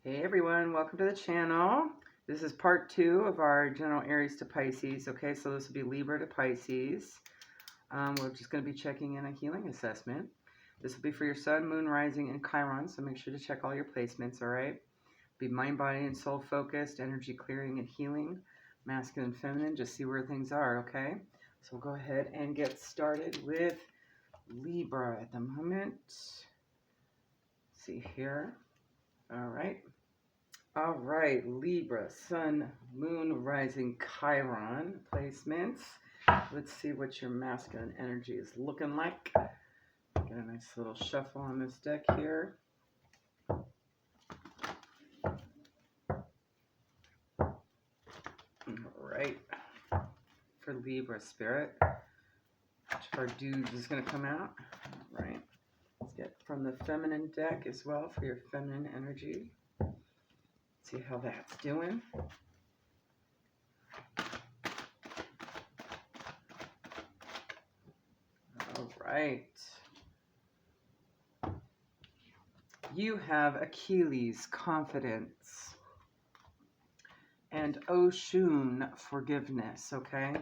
Hey everyone, welcome to the channel. This is part 2 of our general Aries to Pisces. Okay, so this will be Libra to Pisces. We're just going to be checking in a healing assessment. This will be for your Sun, Moon, Rising, and Chiron, so make sure to check all your placements, all right? Be mind, body, and soul focused, energy clearing and healing, masculine, feminine, just see where things are, okay? So we'll go ahead and get started with Libra at the moment. Let's see here. All right. All right, Libra, Sun, Moon, Rising, Chiron placements. Let's see what your masculine energy is looking like. Get a nice little shuffle on this deck here. All right, for Libra spirit, which of our dudes is going to come out? All right, let's get from the feminine deck as well for your feminine energy. See how that's doing. All right. You have Achilles, confidence, and Oshun, forgiveness, okay?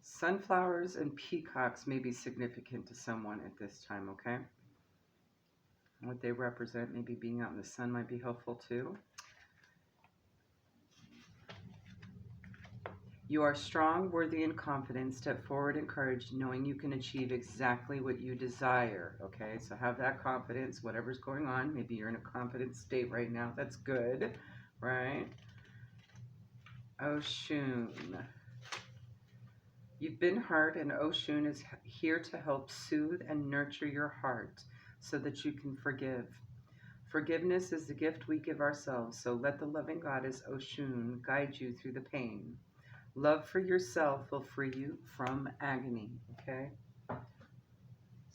Sunflowers and peacocks may be significant to someone at this time, okay? What they represent, maybe being out in the sun might be helpful too. You are strong, worthy, and confident. Step forward, encouraged, knowing you can achieve exactly what you desire, okay? So have that confidence, whatever's going on. Maybe you're in a confident state right now. That's good, right? Oshun. You've been hurt, and Oshun is here to help soothe and nurture your heart so that you can forgive. Forgiveness is the gift we give ourselves, so let the loving goddess Oshun guide you through the pain. Love for yourself will free you from agony, okay? So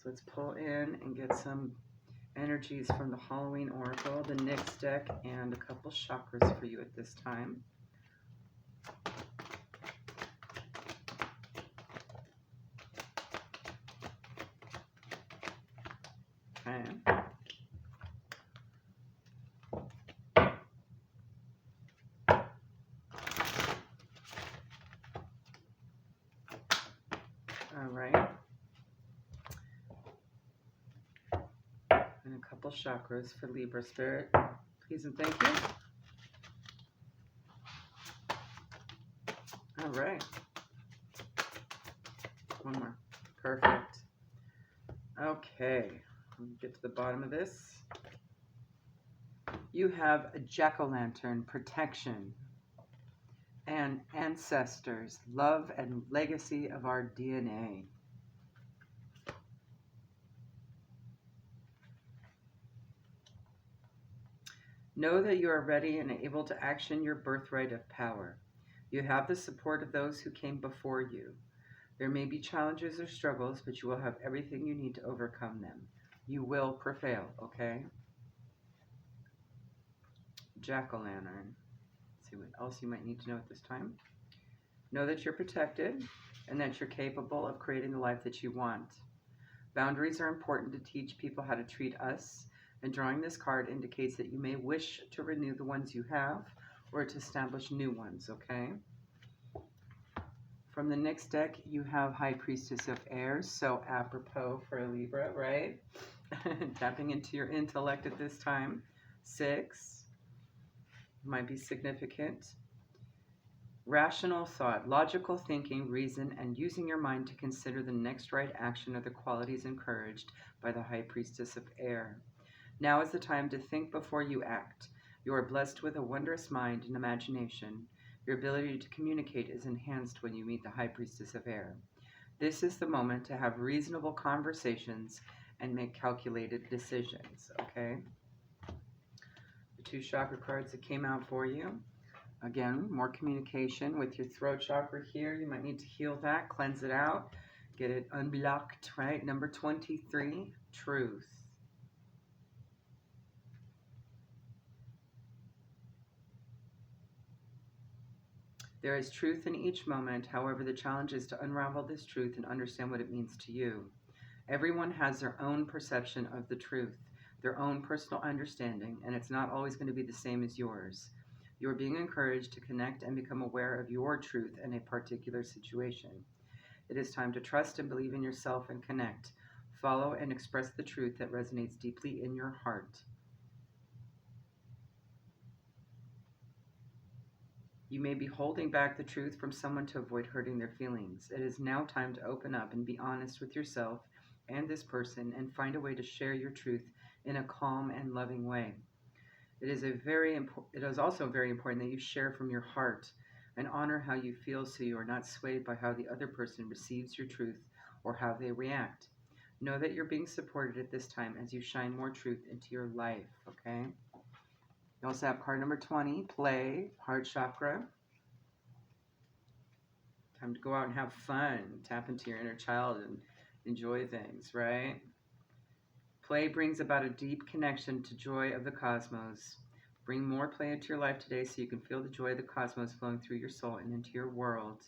let's pull in and get some energies from the Halloween Oracle, the Nyx deck, and a couple chakras for you at this time. Okay. All right. And a couple chakras for Libra spirit. Please and thank you. All right. One more. Perfect. Okay. Let me get to the bottom of this. You have a jack-o'-lantern, protection, and ancestors, love and legacy of our DNA. Know that you are ready and able to action your birthright of power. You have the support of those who came before you. There may be challenges or struggles, but you will have everything you need to overcome them. You will prevail, okay? Jack-o'-lantern. Let's see what else you might need to know at this time. Know that you're protected and that you're capable of creating the life that you want. Boundaries are important to teach people how to treat us, and drawing this card indicates that you may wish to renew the ones you have or to establish new ones, okay? From the next deck, you have High Priestess of Air, so apropos for a Libra, right? Tapping into your intellect at this time. 6 might be significant. Rational thought, logical thinking, reason, and using your mind to consider the next right action are the qualities encouraged by the High Priestess of Air. Now is the time to think before you act. You are blessed with a wondrous mind and imagination. Your ability to communicate is enhanced when you meet the High Priestess of Air. This is the moment to have reasonable conversations and make calculated decisions, okay? The 2 chakra cards that came out for you. Again, more communication with your throat chakra here. You might need to heal that, cleanse it out, get it unblocked, right? Number 23, truth. There is truth in each moment. However, the challenge is to unravel this truth and understand what it means to you. Everyone has their own perception of the truth, their own personal understanding, and it's not always going to be the same as yours. You're being encouraged to connect and become aware of your truth in a particular situation. It is time to trust and believe in yourself and connect. Follow and express the truth that resonates deeply in your heart. You may be holding back the truth from someone to avoid hurting their feelings. It is now time to open up and be honest with yourself and this person and find a way to share your truth in a calm and loving way. It is also very important that you share from your heart and honor how you feel so you are not swayed by how the other person receives your truth or how they react. Know that you're being supported at this time as you shine more truth into your life, okay? You also have card number 20, play, heart chakra. Time to go out and have fun, tap into your inner child and enjoy things, right? Play brings about a deep connection to joy of the cosmos. Bring more play into your life today so you can feel the joy of the cosmos flowing through your soul and into your world.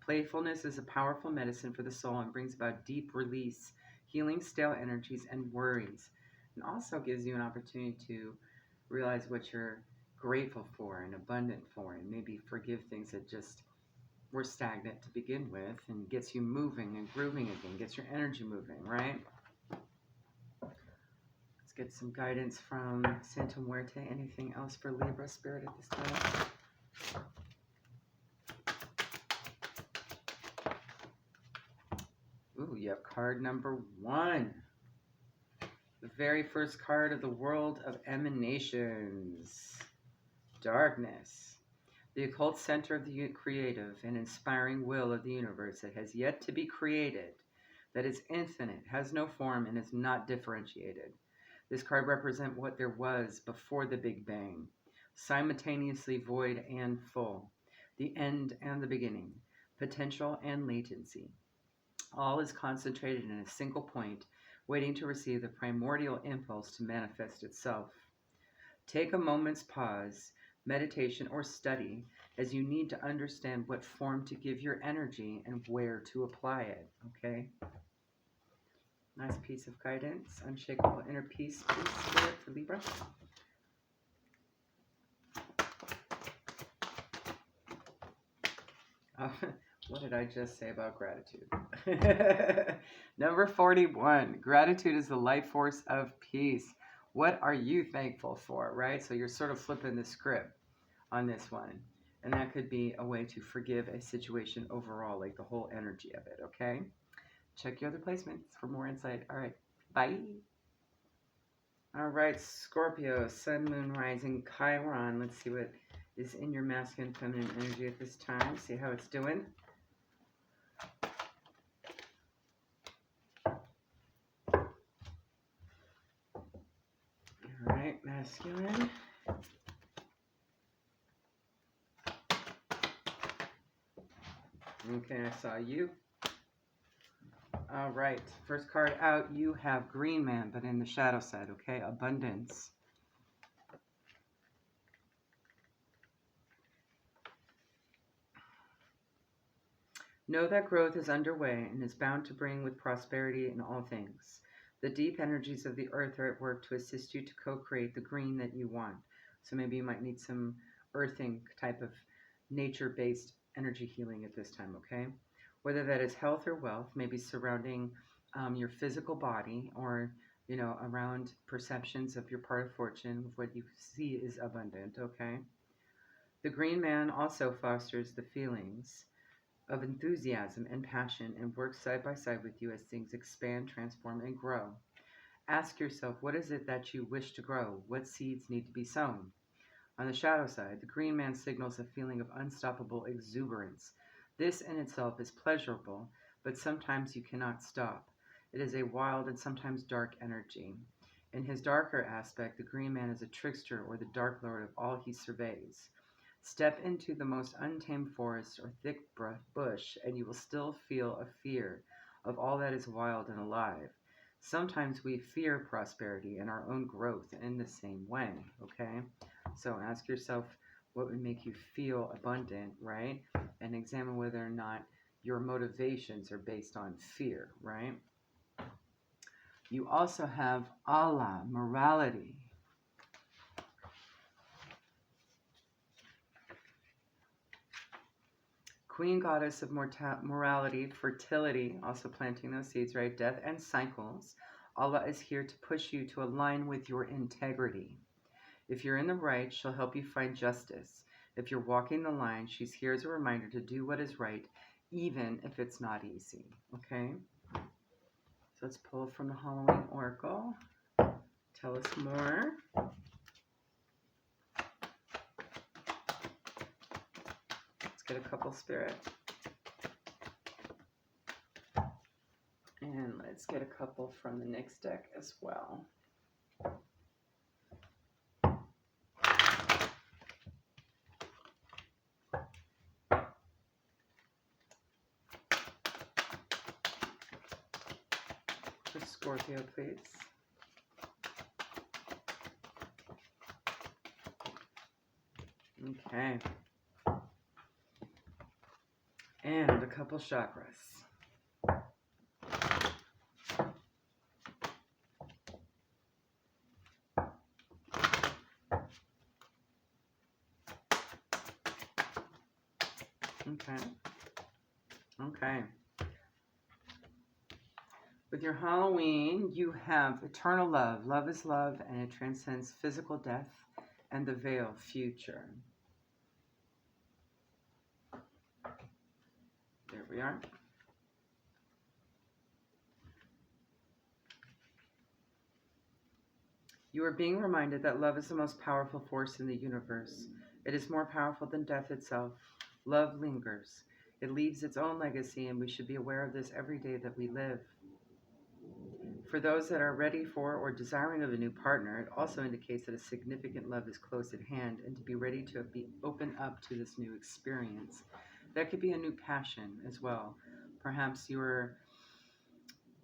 Playfulness is a powerful medicine for the soul and brings about deep release, healing stale energies and worries, and also gives you an opportunity to realize what you're grateful for and abundant for, and maybe forgive things that just were stagnant to begin with, and gets you moving and grooving again, gets your energy moving, right? Let's get some guidance from Santa Muerte. Anything else for Libra Spirit at this time? Ooh, you have card number 1. The very first card of the world of emanations. Darkness. The occult center of the creative and inspiring will of the universe that has yet to be created, that is infinite, has no form, and is not differentiated. This card represents what there was before the Big Bang, simultaneously void and full, the end and the beginning, potential and latency. All is concentrated in a single point, waiting to receive the primordial impulse to manifest itself. Take a moment's pause, meditation, or study as you need to understand what form to give your energy and where to apply it, okay? Nice piece of guidance. Unshakable inner peace, please, Spirit, for Libra. What did I just say about gratitude? Number 41. Gratitude is the life force of peace. What are you thankful for, right? So you're sort of flipping the script on this one. And that could be a way to forgive a situation overall, like the whole energy of it, okay? Check your other placements for more insight. All right. Bye. All right, Scorpio, Sun, Moon, Rising, Chiron. Let's see what is in your masculine, feminine energy at this time. See how it's doing. All right, masculine. Okay, I saw you. All right, first card out, you have Green Man, but in the shadow side, okay? Abundance. Know that growth is underway and is bound to bring with prosperity in all things. The deep energies of the earth are at work to assist you to co-create the green that you want. So maybe you might need some earthing type of nature-based energy healing at this time, okay? Whether that is health or wealth, maybe surrounding your physical body, or, you know, around perceptions of your part of fortune, what you see is abundant, okay? The Green Man also fosters the feelings of enthusiasm and passion and works side by side with you as things expand, transform, and grow. Ask yourself, what is it that you wish to grow? What seeds need to be sown? On the shadow side, the Green Man signals a feeling of unstoppable exuberance. This in itself is pleasurable, but sometimes you cannot stop. It is a wild and sometimes dark energy. In his darker aspect, the Green Man is a trickster or the dark lord of all he surveys. Step into the most untamed forest or thick bush, and you will still feel a fear of all that is wild and alive. Sometimes we fear prosperity and our own growth in the same way, okay? So ask yourself what would make you feel abundant, right? And examine whether or not your motivations are based on fear, right? You also have Allah, morality. Queen goddess of morality, fertility, also planting those seeds, right? Death and cycles. Allah is here to push you to align with your integrity. If you're in the right, she'll help you find justice. If you're walking the line, she's here as a reminder to do what is right, even if it's not easy, okay? So let's pull from the Halloween Oracle. Tell us more. Let's get a couple, Spirit. And let's get a couple from the next deck as well. For Scorpio, please. Okay. And a couple chakras. Okay. With your Halloween, you have eternal love. Love is love, and it transcends physical death and the veil, future. There we are. You are being reminded that love is the most powerful force in the universe. It is more powerful than death itself. Love lingers. It leaves its own legacy, and we should be aware of this every day that we live. For those that are ready for or desiring of a new partner, it also indicates that a significant love is close at hand, and to be ready to be open up to this new experience. That could be a new passion as well. Perhaps your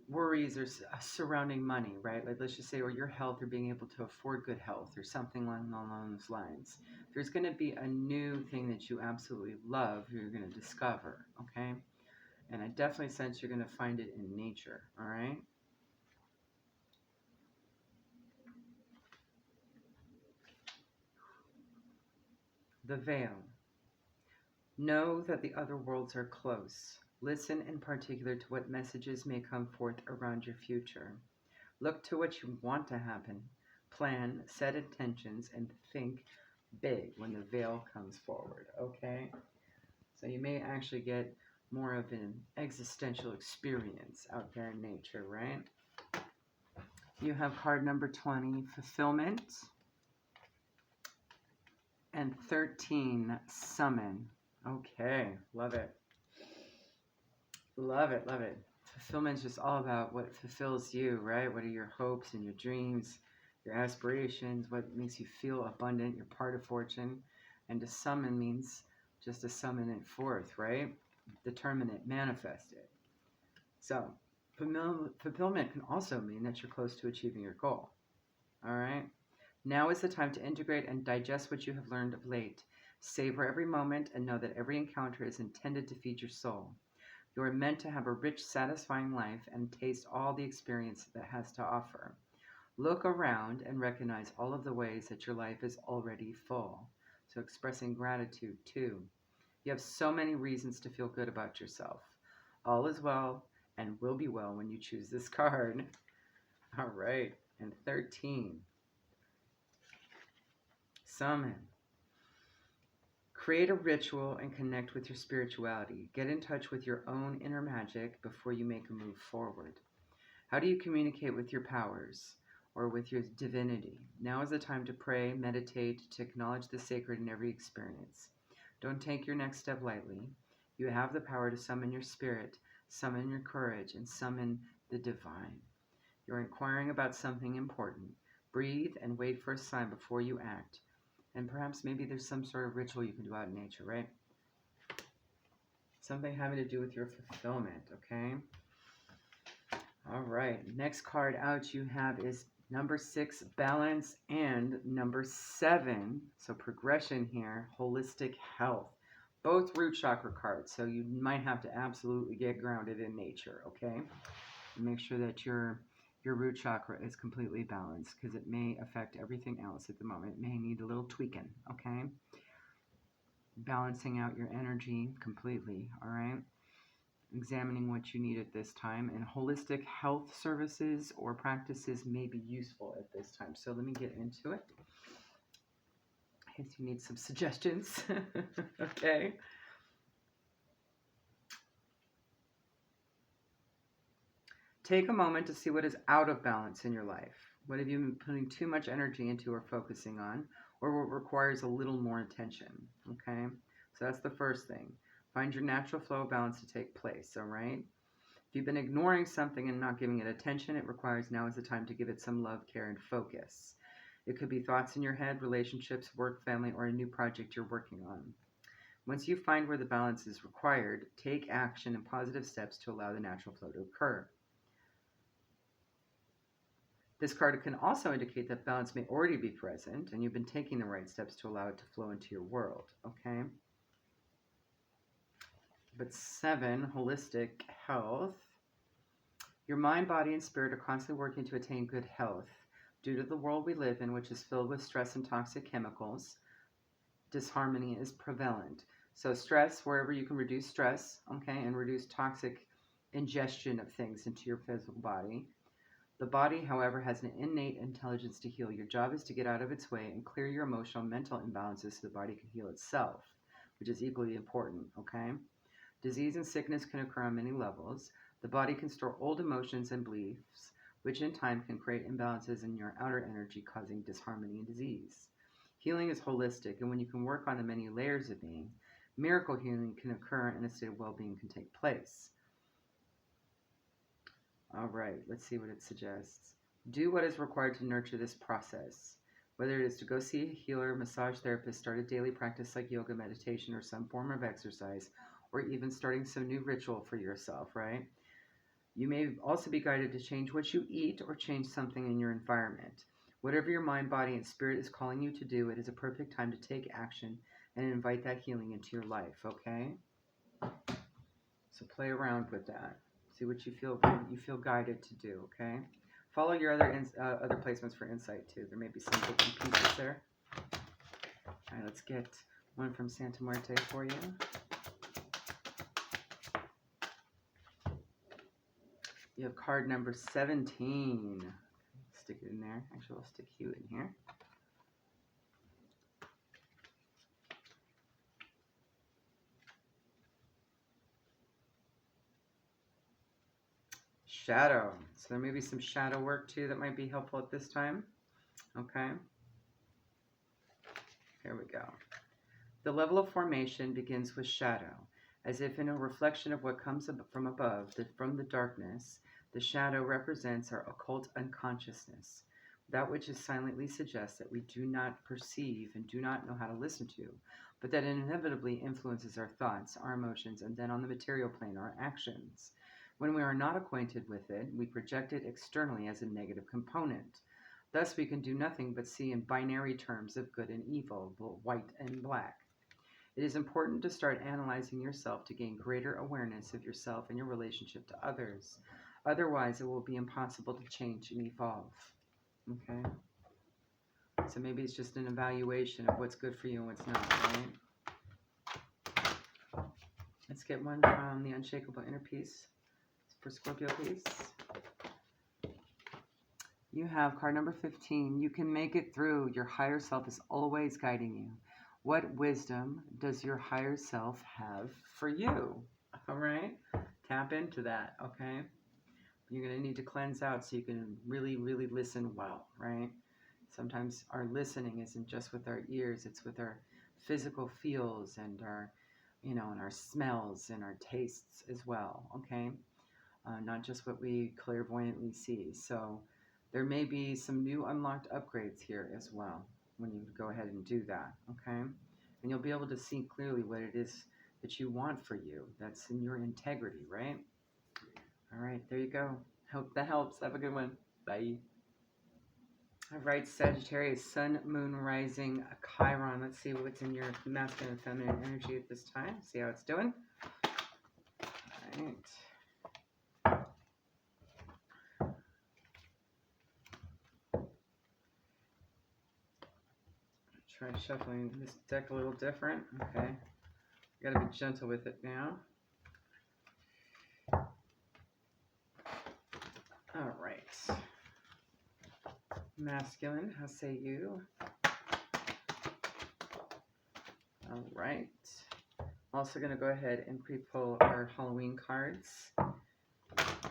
worries are surrounding money, right? Like, let's just say, or your health, or being able to afford good health, or something along those lines. There's going to be a new thing that you absolutely love, you're going to discover, okay? And I definitely sense you're going to find it in nature, all right? The veil. Know that the other worlds are close. Listen in particular to what messages may come forth around your future. Look to what you want to happen. Plan, set intentions, and think big when the veil comes forward, okay? So you may actually get more of an existential experience out there in nature, right? You have card number 20, fulfillment, and 13, summon. Okay, love it. Love it, love it. Fulfillment is just all about what fulfills you, right? What are your hopes and your dreams, your aspirations, what makes you feel abundant, your part of fortune. And to summon means just to summon it forth, right? Determine it, manifest it. So, fulfillment can also mean that you're close to achieving your goal. All right? Now is the time to integrate and digest what you have learned of late. Savor every moment and know that every encounter is intended to feed your soul. You are meant to have a rich, satisfying life and taste all the experience that has to offer. Look around and recognize all of the ways that your life is already full. So expressing gratitude too. You have so many reasons to feel good about yourself. All is well and will be well when you choose this card. All right, and 13. Summon. Create a ritual and connect with your spirituality. Get in touch with your own inner magic before you make a move forward. How do you communicate with your powers or with your divinity? Now is the time to pray, meditate, to acknowledge the sacred in every experience. Don't take your next step lightly. You have the power to summon your spirit, summon your courage, and summon the divine. You're inquiring about something important. Breathe and wait for a sign before you act. And perhaps maybe there's some sort of ritual you can do out in nature, right? Something having to do with your fulfillment, okay? All right, next card out you have is number 6, balance, and number 7, so progression here, holistic health. Both root chakra cards, so you might have to absolutely get grounded in nature, okay? And make sure that you're your root chakra is completely balanced, because it may affect everything else at the moment. It may need a little tweaking, okay? Balancing out your energy completely, all right? Examining what you need at this time, and holistic health services or practices may be useful at this time. So let me get into it. I guess you need some suggestions. Okay. Take a moment to see what is out of balance in your life. What have you been putting too much energy into or focusing on, or what requires a little more attention? Okay, so that's the first thing. Find your natural flow of balance to take place, all right? If you've been ignoring something and not giving it attention, it requires now is the time to give it some love, care, and focus. It could be thoughts in your head, relationships, work, family, or a new project you're working on. Once you find where the balance is required, take action and positive steps to allow the natural flow to occur. This card can also indicate that balance may already be present and you've been taking the right steps to allow it to flow into your world, okay? But 7, holistic health. Your mind, body, and spirit are constantly working to attain good health. Due to the world we live in, which is filled with stress and toxic chemicals, disharmony is prevalent. So stress, wherever you can reduce stress, okay, and reduce toxic ingestion of things into your physical body. The body, however, has an innate intelligence to heal. Your job is to get out of its way and clear your emotional and mental imbalances so the body can heal itself, which is equally important, okay? Disease and sickness can occur on many levels. The body can store old emotions and beliefs, which in time can create imbalances in your outer energy, causing disharmony and disease. Healing is holistic, and when you can work on the many layers of being, miracle healing can occur and a state of well-being can take place. All right, let's see what it suggests. Do what is required to nurture this process. Whether it is to go see a healer, massage therapist, start a daily practice like yoga, meditation, or some form of exercise, or even starting some new ritual for yourself, right? You may also be guided to change what you eat or change something in your environment. Whatever your mind, body, and spirit is calling you to do, it is a perfect time to take action and invite that healing into your life, okay? So play around with that. See what you feel guided to do, okay? Follow your other placements for insight, too. There may be some bits and pieces there. All right, let's get one from Santa Muerte for you. You have card number 17. Stick it in there. Actually, I'll stick you in here. Shadow. So there may be some shadow work too that might be helpful at this time. Okay. Here we go. The level of formation begins with shadow, as if in a reflection of what comes from above, from the darkness. The shadow represents our occult unconsciousness, that which is silently suggests that we do not perceive and do not know how to listen to, but that inevitably influences our thoughts, our emotions, and then on the material plane, our actions. When we are not acquainted with it, we project it externally as a negative component. Thus, we can do nothing but see in binary terms of good and evil, white and black. It is important to start analyzing yourself to gain greater awareness of yourself and your relationship to others. Otherwise, it will be impossible to change and evolve. Okay? So maybe it's just an evaluation of what's good for you and what's not, right? Let's get one from the Unshakable Inner Peace. For Scorpio, please. You have card number 15. You can make it through. Your higher self is always guiding you. What wisdom does your higher self have for you? All right. Tap into that, okay? You're going to need to cleanse out so you can really, really listen well, right? Sometimes our listening isn't just with our ears. It's with our physical feels and our, and our smells and our tastes as well, okay? Not just what we clairvoyantly see. So there may be some new unlocked upgrades here as well when you go ahead and do that, okay? And you'll be able to see clearly what it is that you want for you. That's in your integrity, right? All right, there you go. Hope that helps. Have a good one. Bye. All right, Sagittarius, Sun, Moon, Rising, Chiron. Let's see what's in your masculine and feminine energy at this time. See how it's doing. All right. Try shuffling this deck a little different. Okay. You gotta be gentle with it now. All right. Masculine, how say you? All right. Also going to go ahead and pre-pull our Halloween cards.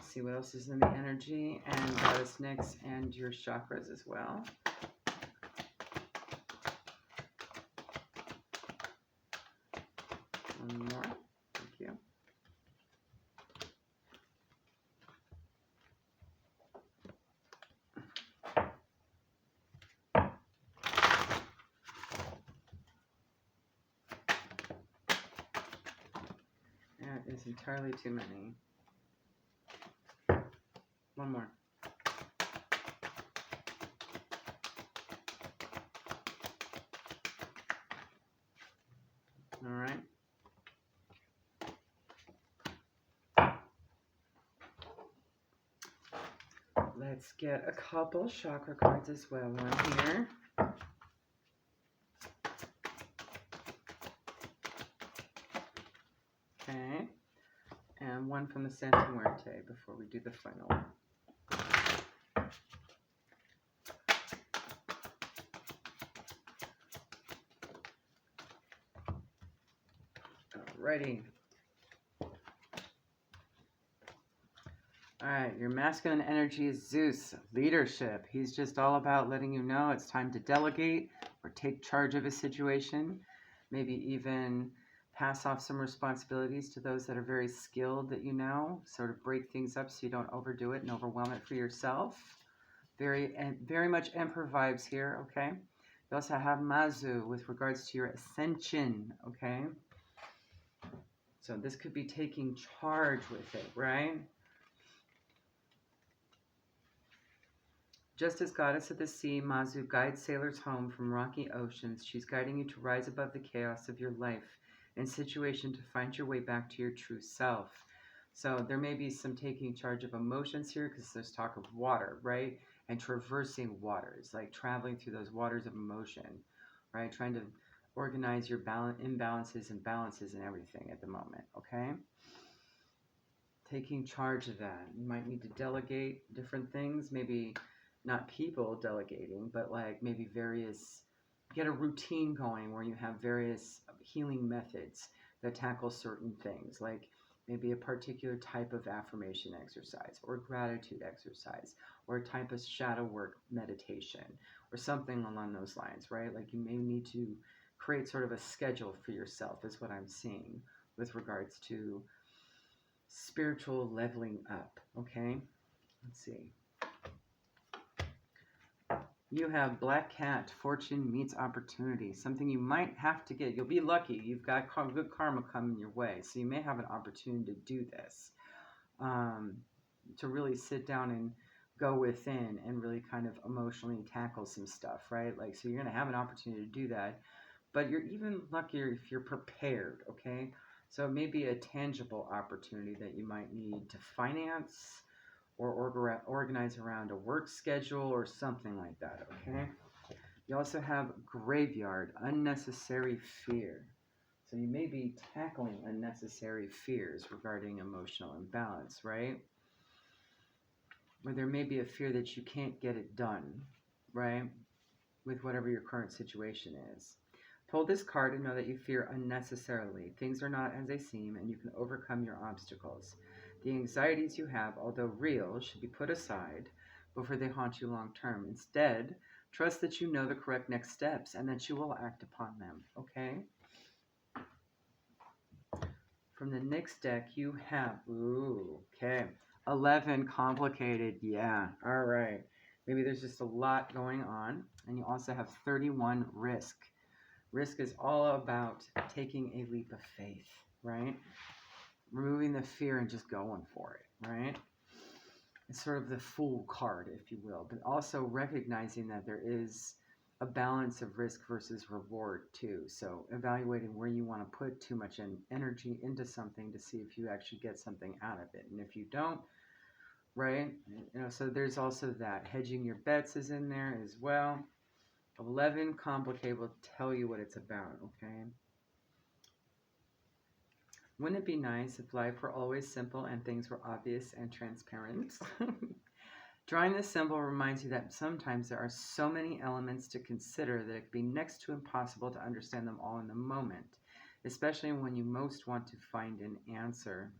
See what else is in the energy, and Goddess Nyx and your chakras as well. One more. Thank you. That is entirely too many. One more. All right. Let's get a couple chakra cards as well. One here. Okay. And one from the Santa Muerte before we do the final one. Alrighty. Alright, your masculine energy is Zeus, leadership. He's just all about letting you know it's time to delegate or take charge of a situation. Maybe even pass off some responsibilities to those that are very skilled that you know. Sort of break things up so you don't overdo it and overwhelm it for yourself. Very much Emperor vibes here, okay? You also have Mazu with regards to your ascension, okay? So this could be taking charge with it, right? Just as goddess of the sea, Mazu guides sailors home from rocky oceans, she's guiding you to rise above the chaos of your life and situation to find your way back to your true self. So there may be some taking charge of emotions here because there's talk of water, right? And traversing waters, like traveling through those waters of emotion, right? Trying to organize your imbalances and balances and everything at the moment, okay? Taking charge of that. You might need to delegate different things, maybe not people delegating, but like maybe get a routine going where you have various healing methods that tackle certain things, like maybe a particular type of affirmation exercise or gratitude exercise or a type of shadow work meditation or something along those lines, right? Like you may need to create sort of a schedule for yourself is what I'm seeing with regards to spiritual leveling up, okay? Let's see. You have Black Cat, fortune meets opportunity, something you might have to get. You'll be lucky. You've got good karma coming your way. So you may have an opportunity to do this, to really sit down and go within and really kind of emotionally tackle some stuff, right? Like, so you're going to have an opportunity to do that, but you're even luckier if you're prepared, okay? So it may be a tangible opportunity that you might need to finance or organize around a work schedule or something like that, okay? You also have graveyard, unnecessary fear. So you may be tackling unnecessary fears regarding emotional imbalance, right? Where there may be a fear that you can't get it done, right? With whatever your current situation is. Pull this card and know that you fear unnecessarily. Things are not as they seem and you can overcome your obstacles. The anxieties you have, although real, should be put aside before they haunt you long term. Instead, trust that you know the correct next steps and that you will act upon them, okay? From the next deck, you have, 11, complicated, yeah, all right. Maybe there's just a lot going on. And you also have 31, risk. Risk is all about taking a leap of faith, right? Removing the fear and just going for it, right? It's sort of the fool card, if you will, but also recognizing that there is a balance of risk versus reward too. So evaluating where you want to put too much energy into something to see if you actually get something out of it. And if you don't, right? So there's also that. Hedging your bets is in there as well. 11, complicate, will tell you what it's about, okay? Wouldn't it be nice if life were always simple and things were obvious and transparent? Drawing this symbol reminds you that sometimes there are so many elements to consider that it can be next to impossible to understand them all in the moment, especially when you most want to find an answer.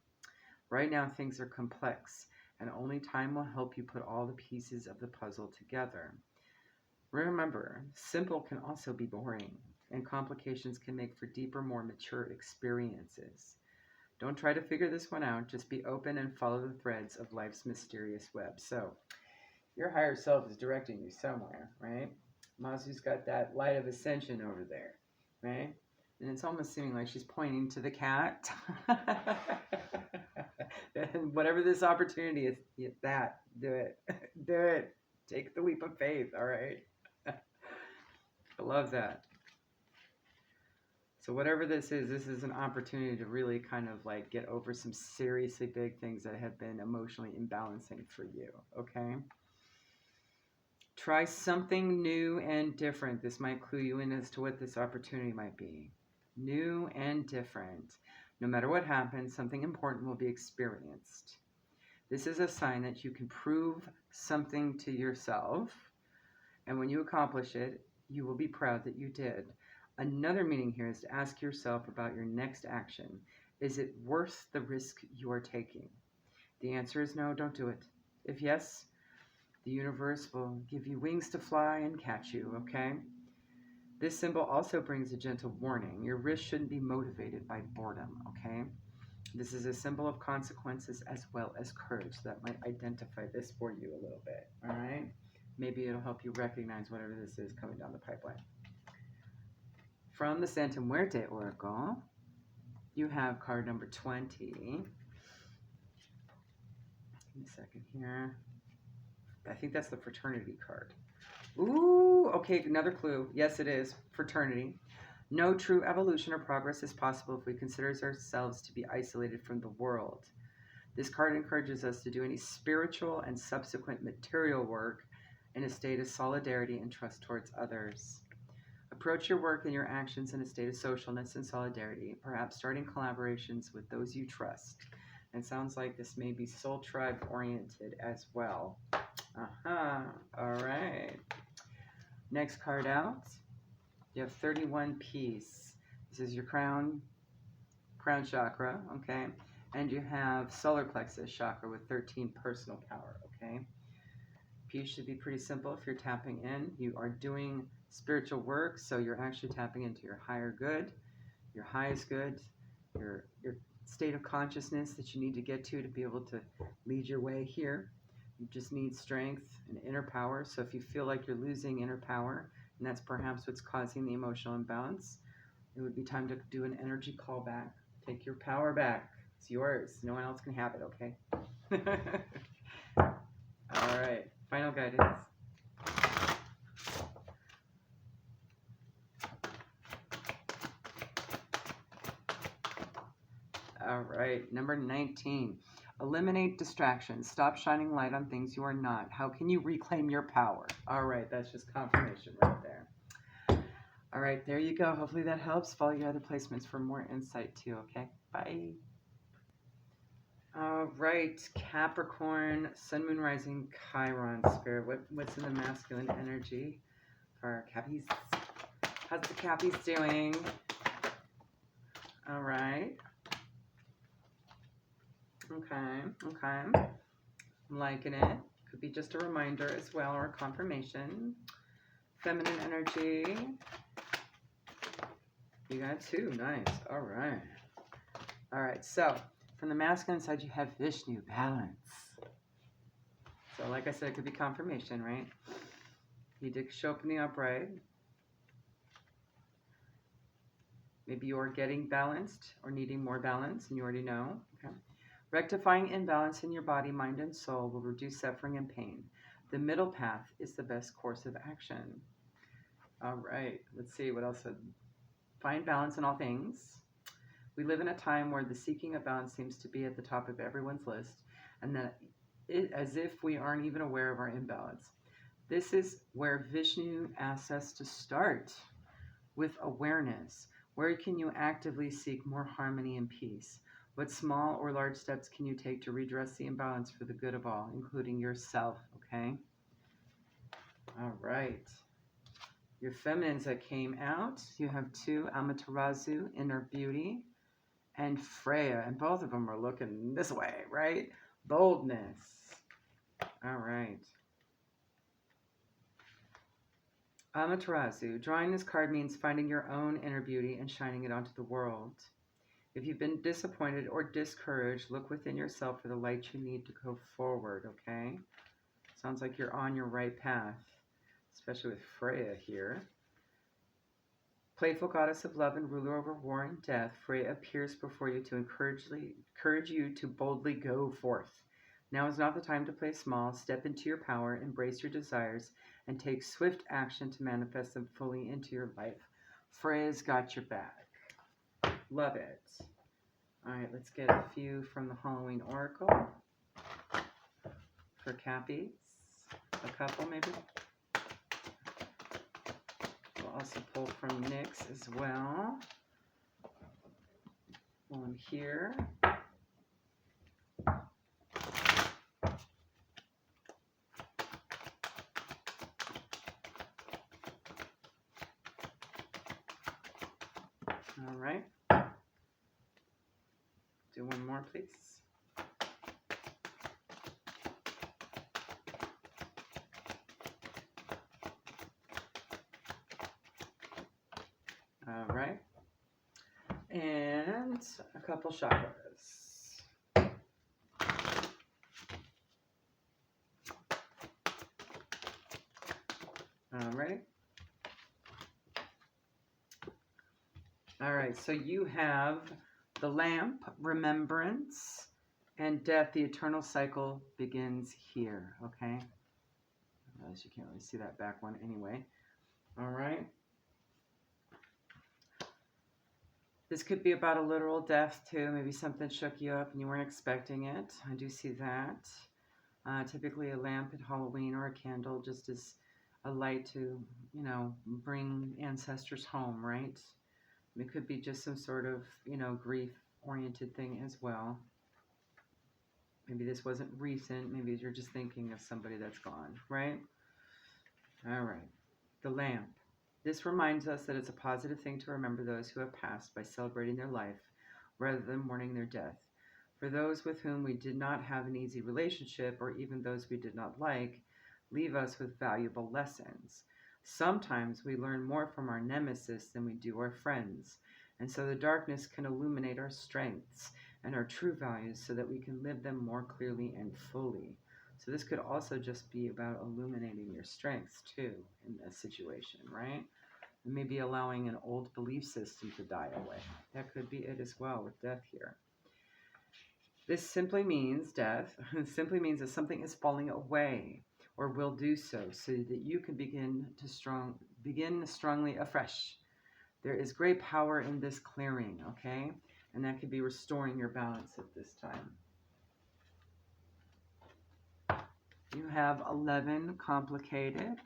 Right now, things are complex, and only time will help you put all the pieces of the puzzle together. Remember, simple can also be boring, and complications can make for deeper, more mature experiences. Don't try to figure this one out. Just be open and follow the threads of life's mysterious web. So, your higher self is directing you somewhere, right? Mazu's got that light of ascension over there, right? And it's almost seeming like she's pointing to the cat. And whatever this opportunity is, do it. Do it. Take the leap of faith, all right? I love that. So whatever this is an opportunity to really kind of like get over some seriously big things that have been emotionally imbalancing for you, okay? Try something new and different. This might clue you in as to what this opportunity might be. New and different. No matter what happens, something important will be experienced. This is a sign that you can prove something to yourself, and when you accomplish it, you will be proud that you did. Another meaning here is to ask yourself about your next action. Is it worth the risk you are taking? The answer is no, don't do it. If yes, the universe will give you wings to fly and catch you, okay? This symbol also brings a gentle warning. Your risk shouldn't be motivated by boredom, okay? This is a symbol of consequences as well as courage. That might identify this for you a little bit, all right? Maybe it'll help you recognize whatever this is coming down the pipeline. From the Santa Muerte Oracle, you have card number 20. Give me a second here. I think that's the fraternity card. Ooh, okay, another clue. Yes, it is. Fraternity. No true evolution or progress is possible if we consider ourselves to be isolated from the world. This card encourages us to do any spiritual and subsequent material work in a state of solidarity and trust towards others. Approach your work and your actions in a state of socialness and solidarity, perhaps starting collaborations with those you trust. And it sounds like this may be soul tribe oriented as well. All right. Next card out. You have 31 peace. This is your crown chakra, okay? And you have solar plexus chakra with 13 personal power, okay? Peace should be pretty simple if you're tapping in. You are doing spiritual work, so you're actually tapping into your higher good, your highest good, your state of consciousness that you need to get to be able to lead your way here. You just need strength and inner power. So if you feel like you're losing inner power, and that's perhaps what's causing the emotional imbalance, it would be time to do an energy call back. Take your power back. It's yours. No one else can have it, okay? All right. Final guidance. All right. Number 19. Eliminate distractions. Stop shining light on things you are not. How can you reclaim your power? All right. That's just confirmation right there. All right. There you go. Hopefully that helps. Follow your other placements for more insight too, okay? Bye. All right, Capricorn, Sun, Moon, Rising, Chiron, Spirit. What's in the masculine energy for our Cappies? How's the Cappies doing? All right. Okay. I'm liking it. Could be just a reminder as well, or a confirmation. Feminine energy. You got two. Nice. All right. All right, so from the masculine side, you have Vishnu, balance. So like I said, it could be confirmation, right? You did show up in the upright. Maybe you're getting balanced or needing more balance, and you already know. Okay. Rectifying imbalance in your body, mind, and soul will reduce suffering and pain. The middle path is the best course of action. All right, let's see what else. Find balance in all things. We live in a time where the seeking of balance seems to be at the top of everyone's list, and that as if we aren't even aware of our imbalance. This is where Vishnu asks us to start with awareness. Where can you actively seek more harmony and peace? What small or large steps can you take to redress the imbalance for the good of all, including yourself? Okay. All right. Your feminines that came out, you have 2, Amaterasu, Inner Beauty, and Freya, and both of them are looking this way, right? Boldness. All right. Amaterasu, drawing this card means finding your own inner beauty and shining it onto the world. If you've been disappointed or discouraged, look within yourself for the light you need to go forward, okay? Sounds like you're on your right path, especially with Freya here. Playful goddess of love and ruler over war and death, Freya appears before you to encourage you to boldly go forth. Now is not the time to play small. Step into your power, embrace your desires, and take swift action to manifest them fully into your life. Freya's got your back. Love it. All right, let's get a few from the Halloween Oracle for Cappies. A couple, maybe. We'll also pull from Nyx as well. One here. All right. Do one more, please. All right. And a couple chakras. All right. All right, so you have the lamp, remembrance, and death. The eternal cycle begins here, okay? I realize you can't really see that back one anyway. All right. This could be about a literal death too. Maybe something shook you up and you weren't expecting it. I do see that. Typically a lamp at Halloween or a candle just as a light to, bring ancestors home, right? It could be just some sort of, grief-oriented thing as well. Maybe this wasn't recent. Maybe you're just thinking of somebody that's gone, right? All right. The lamp. This reminds us that it's a positive thing to remember those who have passed by celebrating their life rather than mourning their death. For those with whom we did not have an easy relationship, or even those we did not like, leave us with valuable lessons. Sometimes we learn more from our nemesis than we do our friends, and so the darkness can illuminate our strengths and our true values so that we can live them more clearly and fully. So this could also just be about illuminating your strengths too in this situation, right? And maybe allowing an old belief system to die away. That could be it as well with death here. This simply means death. It simply means that something is falling away, or will do so that you can begin strongly afresh. There is great power in this clearing, okay? And that could be restoring your balance at this time. You have 11 complicated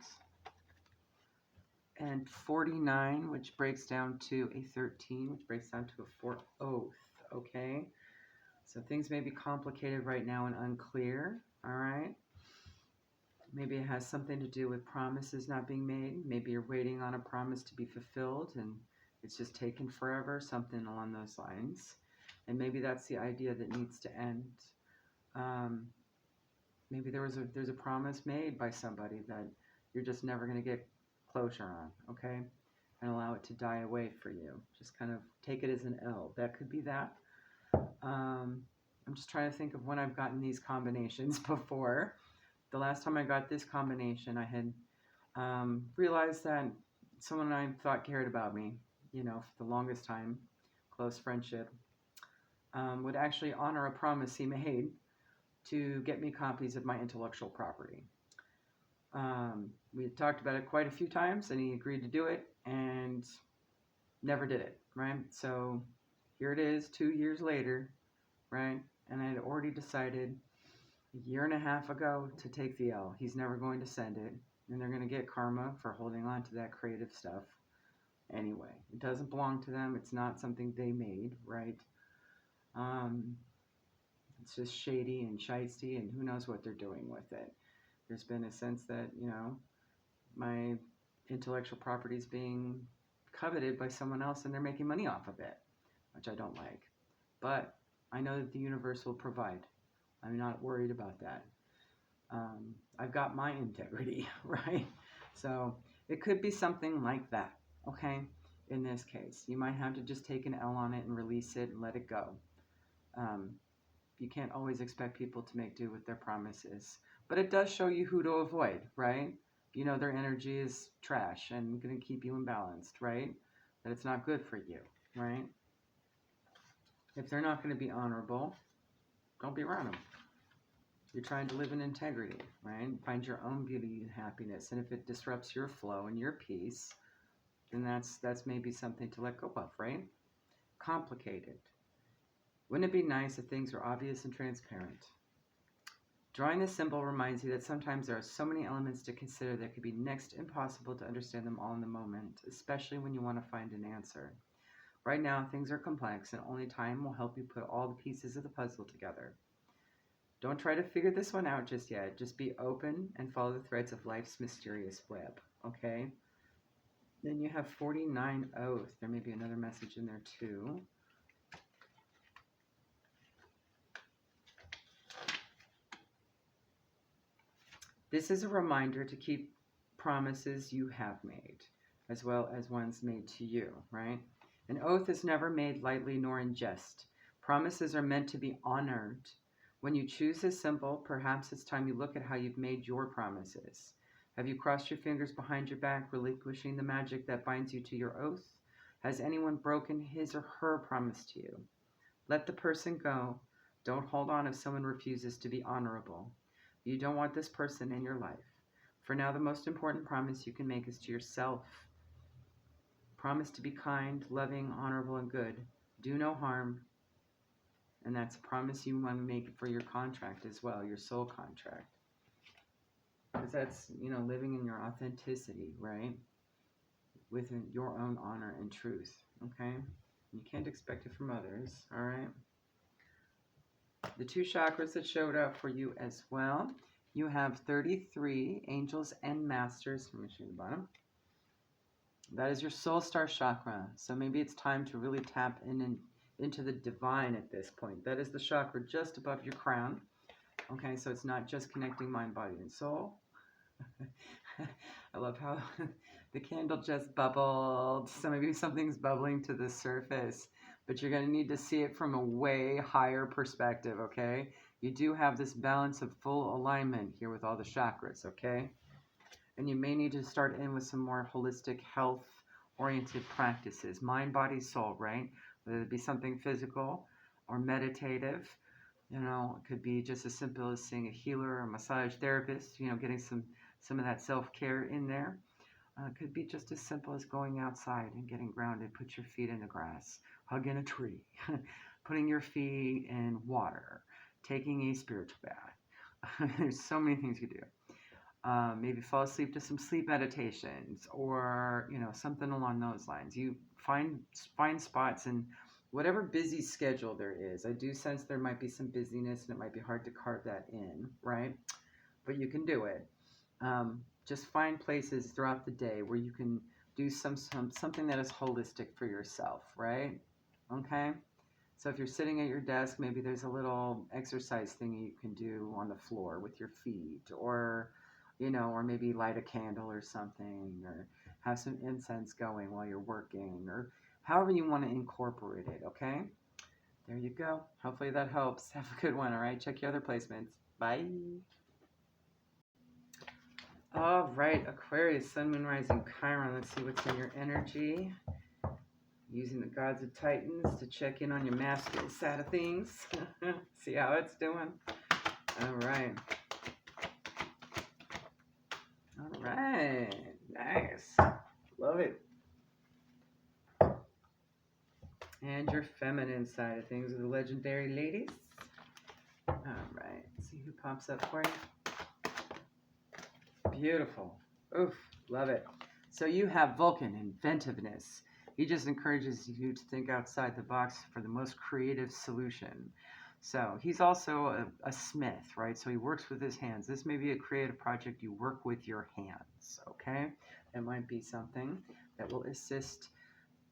and 49, which breaks down to a 13, which breaks down to a 4 oath, okay? So things may be complicated right now and unclear, all right? Maybe it has something to do with promises not being made. Maybe you're waiting on a promise to be fulfilled and it's just taken forever, something along those lines. And maybe that's the idea that needs to end. Maybe there's a promise made by somebody that you're just never going to get closure on, okay? And allow it to die away for you. Just kind of take it as an L. That could be that. I'm just trying to think of when I've gotten these combinations before. The last time I got this combination, I had realized that someone I thought cared about me, for the longest time, close friendship, would actually honor a promise he made to get me copies of my intellectual property. We had talked about it quite a few times, and he agreed to do it, and never did it, right? So here it is, 2 years later, right? And I had already decided a year and a half ago to take the L. He's never going to send it. And they're going to get karma for holding on to that creative stuff anyway. It doesn't belong to them. It's not something they made, right? It's just shady and shisty, and who knows what they're doing with it. There's been a sense that, my intellectual property is being coveted by someone else and they're making money off of it, which I don't like. But I know that the universe will provide. I'm not worried about that. I've got my integrity, right? So it could be something like that, okay? In this case, you might have to just take an L on it and release it and let it go. You can't always expect people to make do with their promises, but it does show you who to avoid, right? You know their energy is trash and going to keep you imbalanced, right? That it's not good for you, right? If they're not going to be honorable, don't be around them. You're trying to live in integrity, right? Find your own beauty and happiness. And if it disrupts your flow and your peace, then that's maybe something to let go of, right? Complicated. Wouldn't it be nice if things were obvious and transparent? Drawing this symbol reminds you that sometimes there are so many elements to consider that it could be next impossible to understand them all in the moment, especially when you want to find an answer. Right now, things are complex, and only time will help you put all the pieces of the puzzle together. Don't try to figure this one out just yet. Just be open and follow the threads of life's mysterious web, okay? Then you have 49 oath. There may be another message in there too. This is a reminder to keep promises you have made, as well as ones made to you, right? An oath is never made lightly nor in jest. Promises are meant to be honored. When you choose this symbol, perhaps it's time you look at how you've made your promises. Have you crossed your fingers behind your back, relinquishing the magic that binds you to your oath? Has anyone broken his or her promise to you? Let the person go. Don't hold on if someone refuses to be honorable. You don't want this person in your life. For now, the most important promise you can make is to yourself. Promise to be kind, loving, honorable, and good. Do no harm. And that's a promise you want to make for your contract as well, your soul contract. Because that's, living in your authenticity, right? Within your own honor and truth, okay? You can't expect it from others, all right? The 2 chakras that showed up for you as well. You have 33 angels and masters. Let me show you the bottom. That is your soul star chakra. So maybe it's time to really tap into the divine at this point. That is the chakra just above your crown. Okay, so it's not just connecting mind, body, and soul. I love how the candle just bubbled. So maybe something's bubbling to the surface, but you're going to need to see it from a way higher perspective, okay? You do have this balance of full alignment here with all the chakras, okay? And you may need to start in with some more holistic health-oriented practices. Mind, body, soul, right? Whether it be something physical or meditative. It could be just as simple as seeing a healer or a massage therapist, getting some of that self-care in there. It could be just as simple as going outside and getting grounded. Put your feet in the grass, hugging a tree, putting your feet in water, taking a spiritual bath. There's so many things you do. Maybe fall asleep to some sleep meditations or, something along those lines. You find spots in whatever busy schedule there is. I do sense there might be some busyness and it might be hard to carve that in, right? But you can do it. Just find places throughout the day where you can do something that is holistic for yourself, right? Okay? So if you're sitting at your desk, maybe there's a little exercise thing you can do on the floor with your feet, or maybe light a candle or something, or have some incense going while you're working, or however you want to incorporate it, okay? There you go. Hopefully that helps. Have a good one, all right? Check your other placements. Bye. All right, Aquarius, Sun, Moon, Rising, Chiron. Let's see what's in your energy. Using the Gods of Titans to check in on your masculine side of things. See how it's doing. All right. All right. Nice. Love it. And your feminine side of things with the legendary ladies. All right. Let's see who pops up for you. Beautiful. Oof, love it. So you have Vulcan, inventiveness. He just encourages you to think outside the box for the most creative solution. So he's also a smith, right? So he works with his hands. This may be a creative project you work with your hands, okay? It might be something that will assist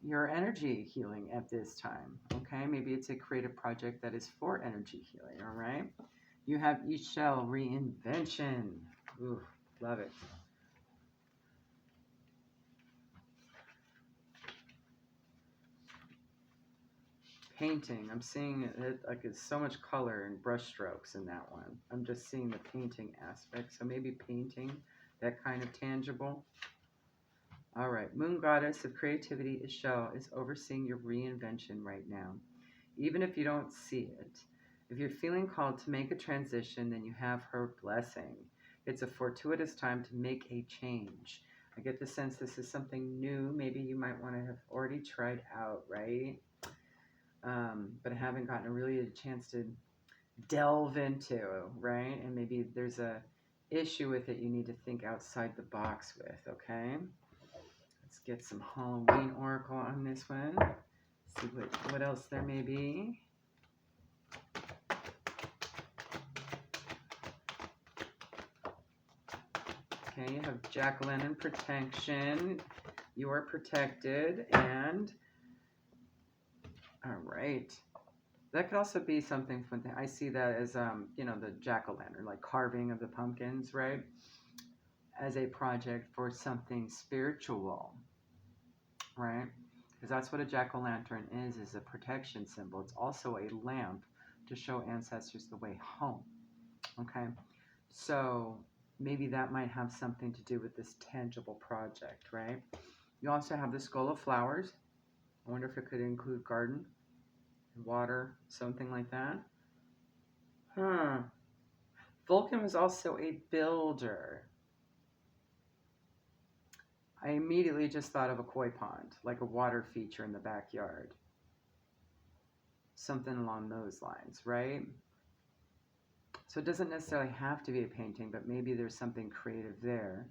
your energy healing at this time, okay? Maybe it's a creative project that is for energy healing, all right? You have Eshel, reinvention. Ooh, love it. Painting, I'm seeing it like it's so much color and brush strokes in that one. I'm just seeing the painting aspect. So maybe painting, that kind of tangible. All right, Moon Goddess of Creativity, Ishel, is overseeing your reinvention right now. Even if you don't see it, if you're feeling called to make a transition, then you have her blessing. It's a fortuitous time to make a change. I get the sense this is something new. Maybe you might want to have already tried out, right? But I haven't gotten really a chance to delve into, right? And maybe there's a issue with it you need to think outside the box with, okay? Let's get some Halloween oracle on this one. See what else there may be. Okay, you have Jack-o'-lantern protection. You are protected, and all right. That could also be something fun. I see that as, the jack-o'-lantern, like carving of the pumpkins, right? As a project for something spiritual, right? Because that's what a jack-o'-lantern is a protection symbol. It's also a lamp to show ancestors the way home, okay? So maybe that might have something to do with this tangible project, right? You also have the skull of flowers. I wonder if it could include garden, water, something like that. Vulcan was also a builder. I immediately just thought of a koi pond, like a water feature in the backyard. Something along those lines, right? So it doesn't necessarily have to be a painting, but maybe there's something creative there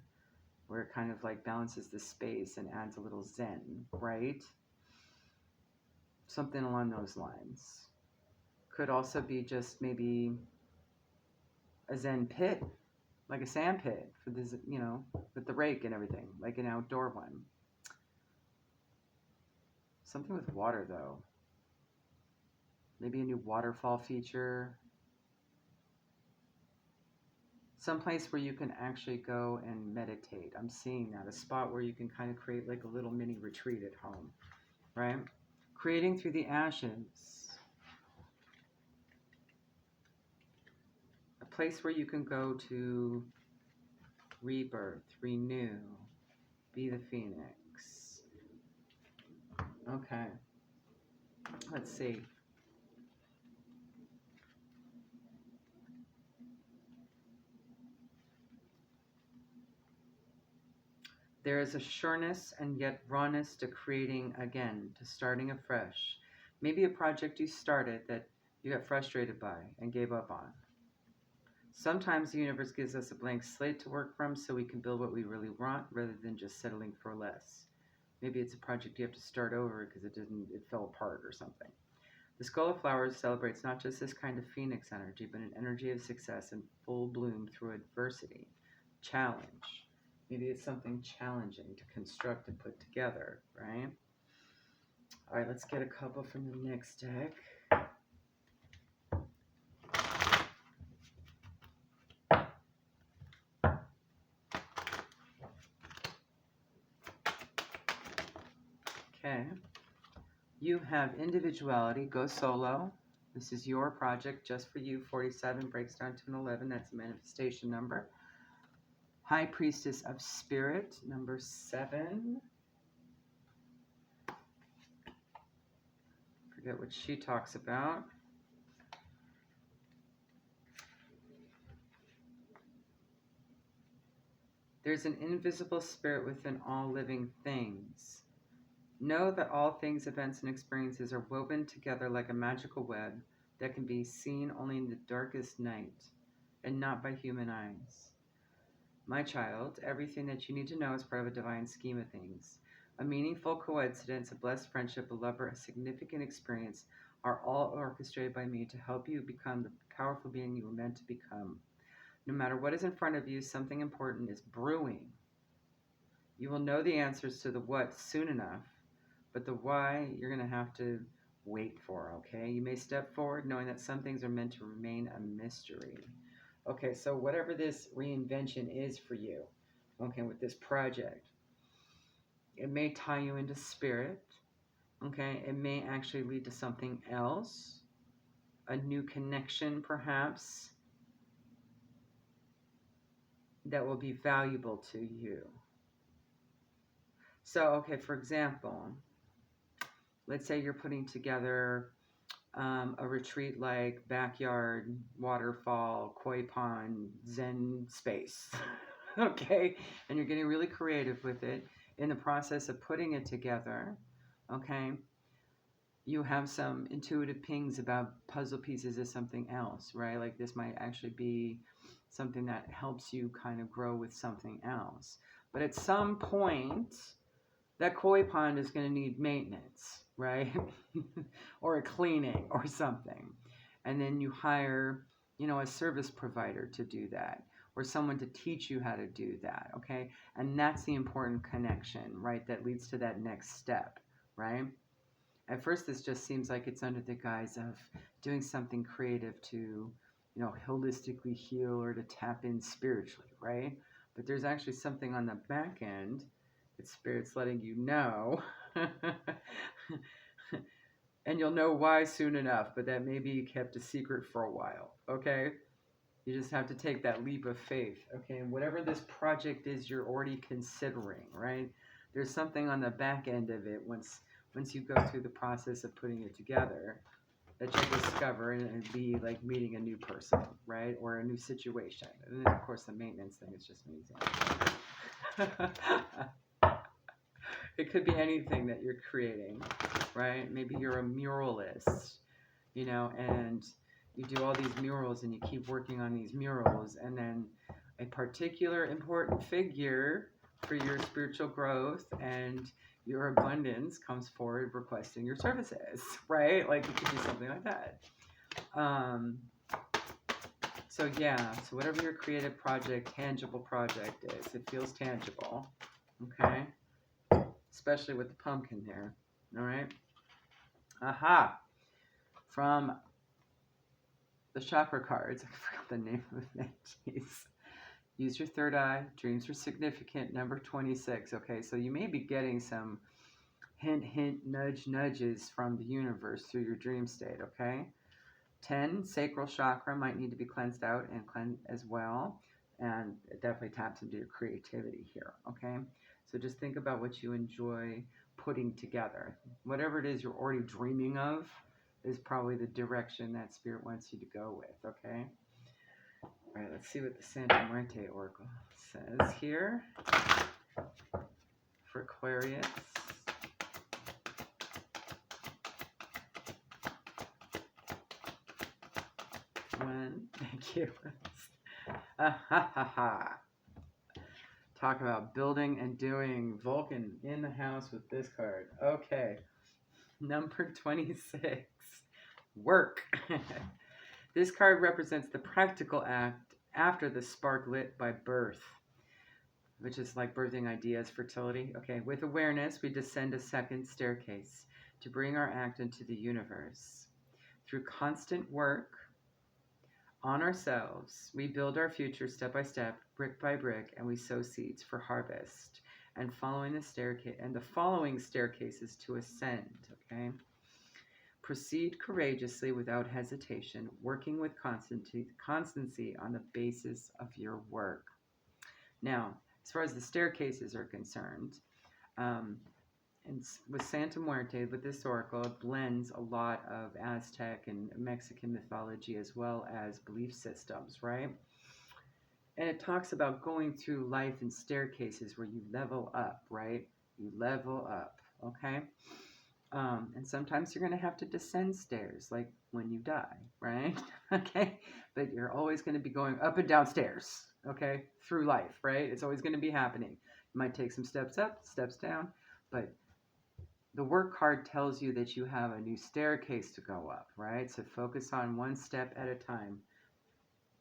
where it kind of like balances the space and adds a little zen, right? Something along those lines. Could also be just maybe a zen pit, like a sand pit for this, with the rake and everything, like an outdoor one. Something with water though. Maybe a new waterfall feature. Someplace where you can actually go and meditate. I'm seeing that. A spot where you can kind of create like a little mini retreat at home, right? Creating through the ashes. A place where you can go to rebirth, renew, be the phoenix. Okay. Let's see. There is a sureness and yet rawness to creating again, to starting afresh. Maybe a project you started that you got frustrated by and gave up on. Sometimes the universe gives us a blank slate to work from so we can build what we really want rather than just settling for less. Maybe it's a project you have to start over because it fell apart or something. The Skull of Flowers celebrates not just this kind of phoenix energy, but an energy of success and full bloom through adversity, challenge. Maybe it's something challenging to construct and put together, right? All right, let's get a couple from the next deck. Okay. You have individuality, go solo. This is your project just for you. 47 breaks down to an 11. That's a manifestation number. High Priestess of Spirit, number 7. Forget what she talks about. There's an invisible spirit within all living things. Know that all things, events, and experiences are woven together like a magical web that can be seen only in the darkest night and not by human eyes. My child, everything that you need to know is part of a divine scheme of things. A meaningful coincidence, a blessed friendship, a lover, a significant experience are all orchestrated by me to help you become the powerful being you were meant to become. No matter what is in front of you, something important is brewing. You will know the answers to the what soon enough, but the why you're going to have to wait for, okay? You may step forward knowing that some things are meant to remain a mystery. Okay, so whatever this reinvention is for you, okay, with this project, it may tie you into spirit, okay? It may actually lead to something else, a new connection perhaps, that will be valuable to you. So, okay, for example, let's say you're putting together a retreat like backyard, waterfall, koi pond, zen space, okay? And you're getting really creative with it. In the process of putting it together, okay, you have some intuitive pings about puzzle pieces of something else, right? Like this might actually be something that helps you kind of grow with something else. But at some point, that koi pond is going to need maintenance, right? Or a cleaning or something. And then you hire, a service provider to do that, or someone to teach you how to do that, okay? And that's the important connection, right? That leads to that next step, right? At first, this just seems like it's under the guise of doing something creative to, holistically heal or to tap in spiritually, right? But there's actually something on the back end that Spirit's letting you know. And you'll know why soon enough, but that may be kept a secret for a while, okay? You just have to take that leap of faith, okay? And whatever this project is you're already considering, right? There's something on the back end of it once you go through the process of putting it together that you'll discover, and it'd be like meeting a new person, right? Or a new situation. And then, of course, the maintenance thing is just an example. It could be anything that you're creating, right? Maybe you're a muralist, and you do all these murals and you keep working on these murals, and then a particular important figure for your spiritual growth and your abundance comes forward requesting your services, right? Like it could be something like that. So whatever your creative project, tangible project is, it feels tangible, okay? Especially with the pumpkin there, all right? Aha! From the chakra cards, I forgot the name of it, jeez. Use your third eye, dreams are significant, number 26, okay? So you may be getting some hint, nudges from the universe through your dream state, okay? 10, sacral chakra might need to be cleansed out and cleansed as well, and it definitely taps into your creativity here, okay? So just think about what you enjoy putting together. Whatever it is you're already dreaming of is probably the direction that Spirit wants you to go with, okay? All right, let's see what the Santa Muerte Oracle says here for Aquarius. Thank you. Talk about building and doing. Vulcan in the house with this card. Okay. Number 26. Work. This card represents the practical act after the spark lit by birth, which is like birthing ideas, fertility. Okay. With awareness, we descend a second staircase to bring our act into the universe. Through constant work on ourselves, we build our future step by step, brick by brick, and we sow seeds for harvest. And following the following staircases to ascend. Okay. Proceed courageously without hesitation, working with constancy on the basis of your work. Now, as far as the staircases are concerned, and with Santa Muerte, with this oracle, it blends a lot of Aztec and Mexican mythology as well as belief systems, right? And it talks about going through life in staircases where you level up, right? You level up, okay? And sometimes you're going to have to descend stairs, like when you die, right? Okay? But you're always going to be going up and down stairs, okay, through life, right? It's always going to be happening. You might take some steps up, steps down, but the work card tells you that you have a new staircase to go up, right? So focus on one step at a time,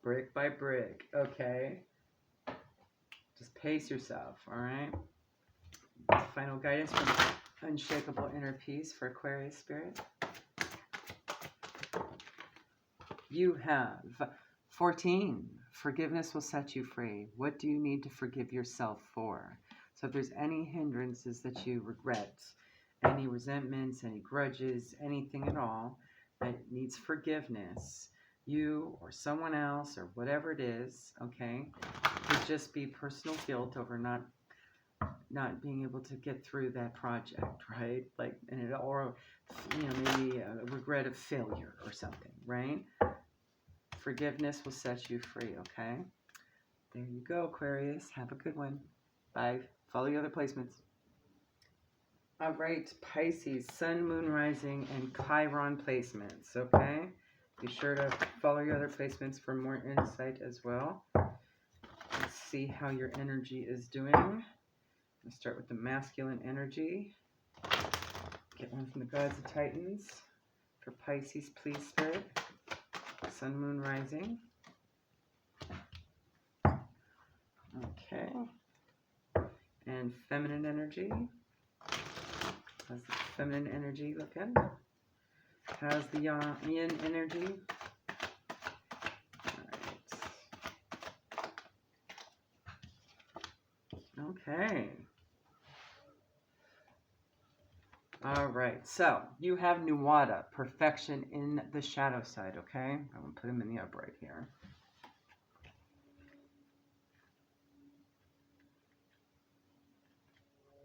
brick by brick, okay? Just pace yourself, all right? Final guidance from Unshakable Inner Peace for Aquarius Spirit. You have 14. Forgiveness will set you free. What do you need to forgive yourself for? So if there's any hindrances that you regret, any resentments, any grudges, anything at all that needs forgiveness, you or someone else or whatever it is, okay, could just be personal guilt over not being able to get through that project, right? Like, or maybe a regret of failure or something, right? Forgiveness will set you free, okay? There you go, Aquarius. Have a good one. Bye. Follow your other placements. All right, Pisces, Sun, Moon, Rising, and Chiron placements, okay? Be sure to follow your other placements for more insight as well. Let's see how your energy is doing. Let's start with the masculine energy. Get one from the Gods of Titans. For Pisces, please, Spirit. Sun, Moon, Rising. Okay. And feminine energy. How's the feminine energy looking? How's the yin energy? All right. Okay. All right. So you have Nuwada, perfection in the shadow side, okay? I'm going to put him in the upright here.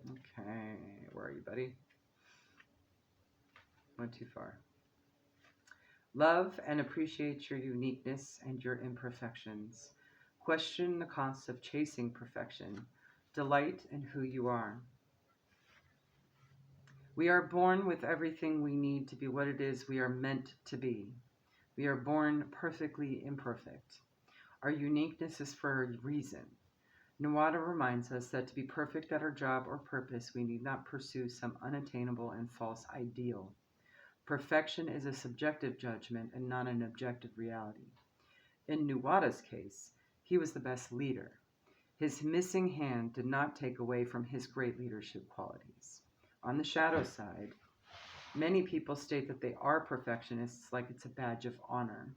Okay. Where are you, buddy? Went too far. Love and appreciate your uniqueness and your imperfections. Question the cost of chasing perfection. Delight in who you are. We are born with everything we need to be what it is we are meant to be. We are born perfectly imperfect. Our uniqueness is for a reason. Nuwada reminds us that to be perfect at our job or purpose, we need not pursue some unattainable and false ideal. Perfection is a subjective judgment and not an objective reality. In Nuwada's case, he was the best leader. His missing hand did not take away from his great leadership qualities. On the shadow side, many people state that they are perfectionists like it's a badge of honor.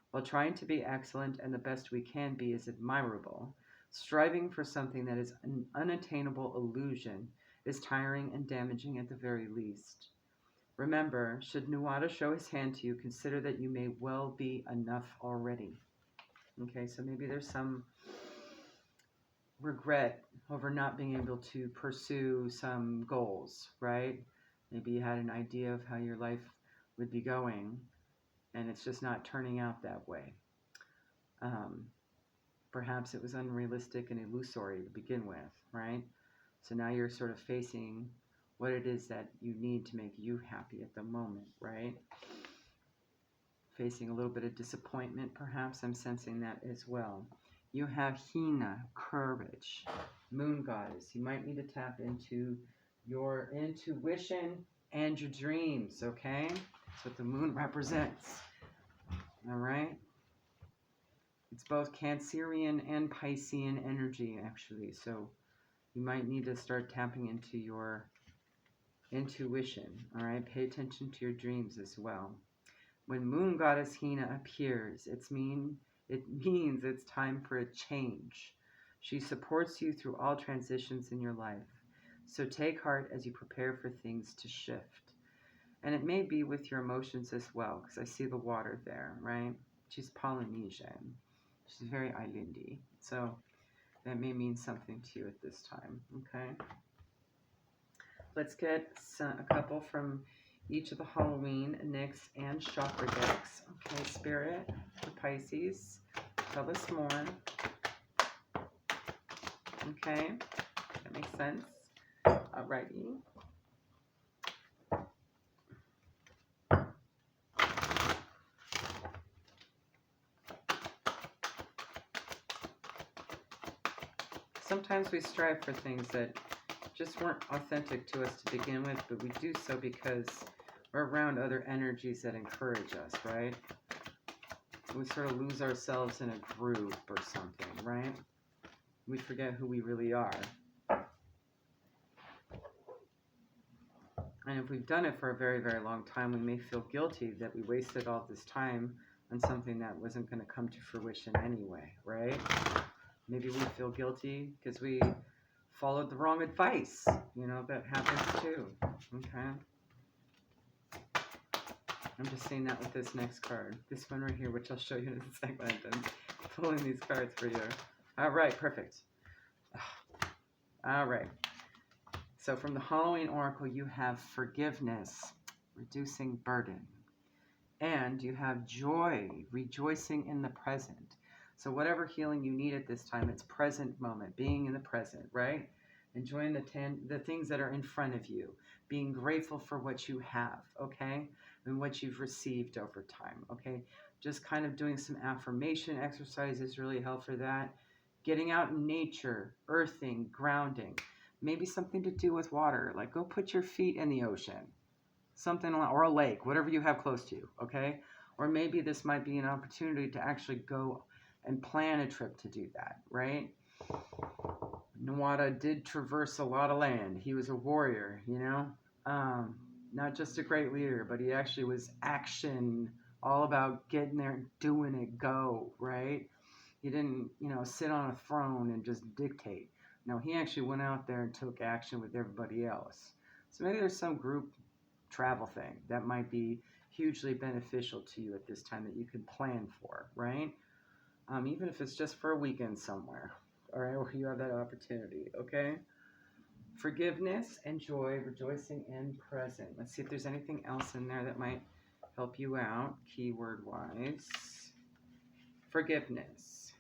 While trying to be excellent and the best we can be is admirable, striving for something that is an unattainable illusion is tiring and damaging at the very least. Remember, should Nuwada show his hand to you, consider that you may well be enough already. Okay, so maybe there's some regret over not being able to pursue some goals, right? Maybe you had an idea of how your life would be going, and it's just not turning out that way. Perhaps it was unrealistic and illusory to begin with, right? So now you're sort of facing what it is that you need to make you happy at the moment, right? Facing a little bit of disappointment, perhaps. I'm sensing that as well. You have Hina, courage, moon goddess. You might need to tap into your intuition and your dreams, okay? That's what the moon represents, all right? It's both Cancerian and Piscean energy, actually. So you might need to start tapping into your intuition, all right? Pay attention to your dreams as well. When moon goddess Hina appears, it means it's time for a change. She supports you through all transitions in your life. So take heart as you prepare for things to shift. And it may be with your emotions as well, because I see the water there, right? She's Polynesian. She's very islandy. So that may mean something to you at this time, okay? Let's get a couple from each of the Halloween, Nyx, and chakra decks. Okay, Spirit, for Pisces, tell us more. Okay, that makes sense. Alrighty. Sometimes we strive for things that just weren't authentic to us to begin with, but we do so because we're around other energies that encourage us, right? We sort of lose ourselves in a group or something, right? We forget who we really are. And if we've done it for a very, very long time, we may feel guilty that we wasted all this time on something that wasn't going to come to fruition anyway, right? Maybe we feel guilty because we followed the wrong advice. You know, that happens too. Okay. I'm just seeing that with this next card. This one right here, which I'll show you in a second. I'm done pulling these cards for you. All right, perfect. All right. So from the Halloween Oracle, you have forgiveness, reducing burden. And you have joy, rejoicing in the present. So whatever healing you need at this time, it's present moment, being in the present, right? Enjoying the things that are in front of you, being grateful for what you have, okay? And what you've received over time, okay? Just kind of doing some affirmation exercises really help for that. Getting out in nature, earthing, grounding. Maybe something to do with water, like go put your feet in the ocean. Something, or a lake, whatever you have close to you, okay? Or maybe this might be an opportunity to actually go and plan a trip to do that, right? Nawada did traverse a lot of land. He was a warrior, you know? Not just a great leader, but he actually was action, all about getting there and doing it, go, right? He didn't, you know, sit on a throne and just dictate. No, he actually went out there and took action with everybody else. So maybe there's some group travel thing that might be hugely beneficial to you at this time that you can plan for, right? Even if it's just for a weekend somewhere, all right, where you have that opportunity, okay? Forgiveness and joy, rejoicing in present. Let's see if there's anything else in there that might help you out, keyword-wise. Forgiveness.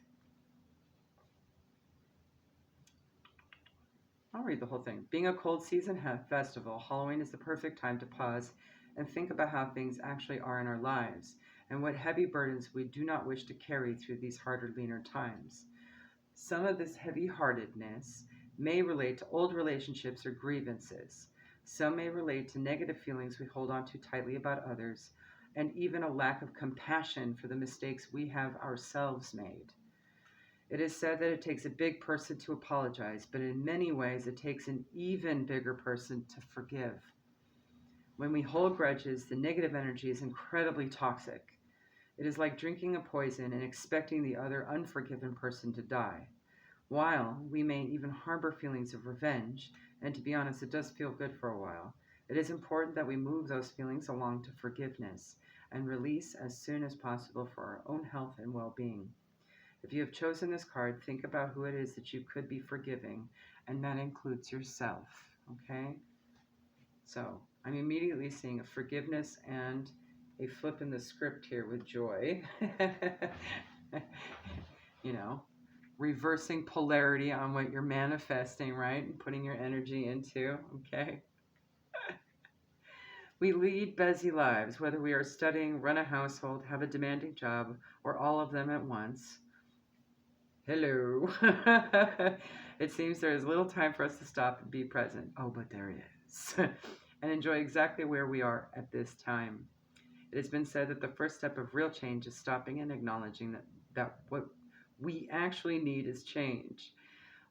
I'll read the whole thing. Being a cold season festival, Halloween is the perfect time to pause and think about how things actually are in our lives and what heavy burdens we do not wish to carry through these harder, leaner times. Some of this heavy-heartedness may relate to old relationships or grievances. Some may relate to negative feelings we hold on too tightly about others, and even a lack of compassion for the mistakes we have ourselves made. It is said that it takes a big person to apologize, but in many ways it takes an even bigger person to forgive. When we hold grudges, the negative energy is incredibly toxic. It is like drinking a poison and expecting the other unforgiven person to die. While we may even harbor feelings of revenge, and to be honest, it does feel good for a while, it is important that we move those feelings along to forgiveness and release as soon as possible for our own health and well-being. If you have chosen this card, think about who it is that you could be forgiving, and that includes yourself, okay? So I'm immediately seeing a forgiveness and a flip in the script here with joy. You know, reversing polarity on what you're manifesting, right? And putting your energy into, okay? We lead busy lives, whether we are studying, run a household, have a demanding job, or all of them at once. Hello. It seems there is little time for us to stop and be present. Oh, but there is. And enjoy exactly where we are at this time. It has been said that the first step of real change is stopping and acknowledging that what we actually need is change.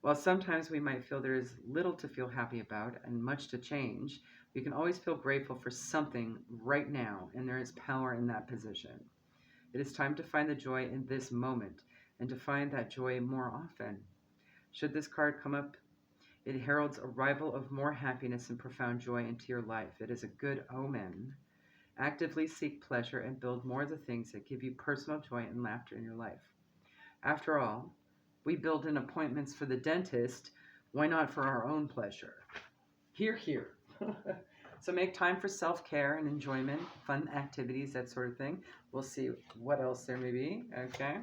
While sometimes we might feel there is little to feel happy about and much to change, we can always feel grateful for something right now, and there is power in that position. It is time to find the joy in this moment and to find that joy more often. Should this card come up, it heralds arrival of more happiness and profound joy into your life. It is a good omen. Actively seek pleasure and build more of the things that give you personal joy and laughter in your life. After all, we build in appointments for the dentist. Why not for our own pleasure? Hear, hear. So make time for self-care and enjoyment, fun activities, that sort of thing. We'll see what else there may be. Okay.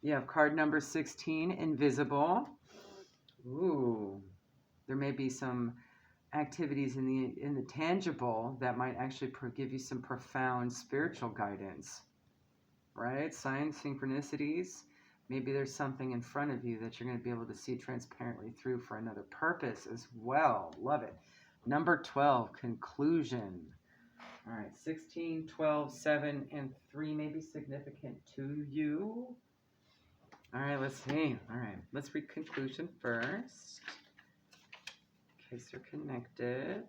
You have card number 16, Invisible. Ooh, there may be some activities in the tangible that might actually give you some profound spiritual guidance, right? Signs, synchronicities, Maybe there's something in front of you that you're going to be able to see transparently through for another purpose as well. Love it. Number 12, conclusion. All right, 16, 12, 7, and 3 may be significant to you. All right, let's see. All right, let's read conclusion first, in case you're connected.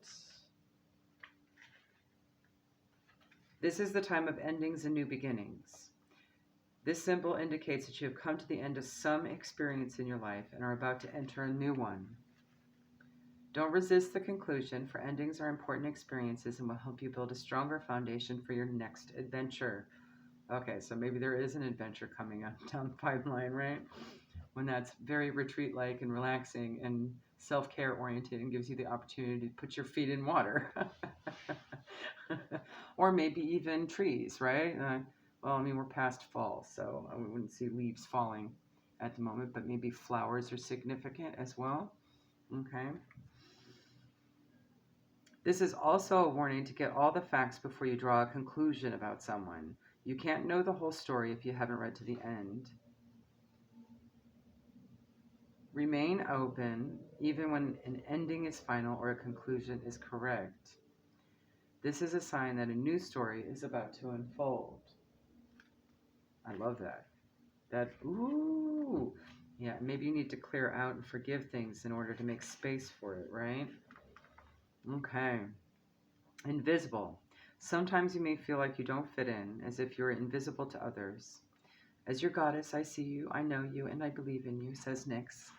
This is the time of endings and new beginnings. This symbol indicates that you have come to the end of some experience in your life and are about to enter a new one. Don't resist the conclusion, for endings are important experiences and will help you build a stronger foundation for your next adventure. Okay, so maybe there is an adventure coming up down the pipeline, right? When that's very retreat-like and relaxing and self-care oriented and gives you the opportunity to put your feet in water. Or maybe even trees, right? Well, I mean, we're past fall, so we wouldn't see leaves falling at the moment, but maybe flowers are significant as well. Okay. This is also a warning to get all the facts before you draw a conclusion about someone. You can't know the whole story if you haven't read to the end. Remain open, even when an ending is final or a conclusion is correct. This is a sign that a new story is about to unfold. I love that. Ooh. Yeah, maybe you need to clear out and forgive things in order to make space for it, right? Okay. Invisible. Sometimes you may feel like you don't fit in, as if you're invisible to others. As your goddess, I see you, I know you, and I believe in you, says Nyx.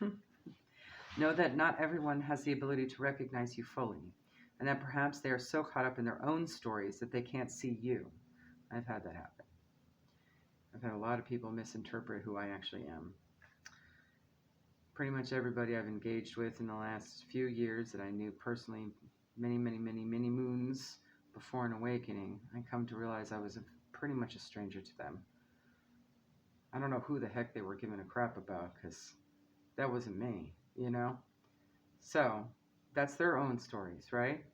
Know that not everyone has the ability to recognize you fully, and that perhaps they are so caught up in their own stories that they can't see you. I've had that happen. I've had a lot of people misinterpret who I actually am. Pretty much everybody I've engaged with in the last few years that I knew personally, many moons before an awakening, I come to realize I was pretty much a stranger to them. I don't know who the heck they were giving a crap about, because that wasn't me, you know? So, that's their own stories, right?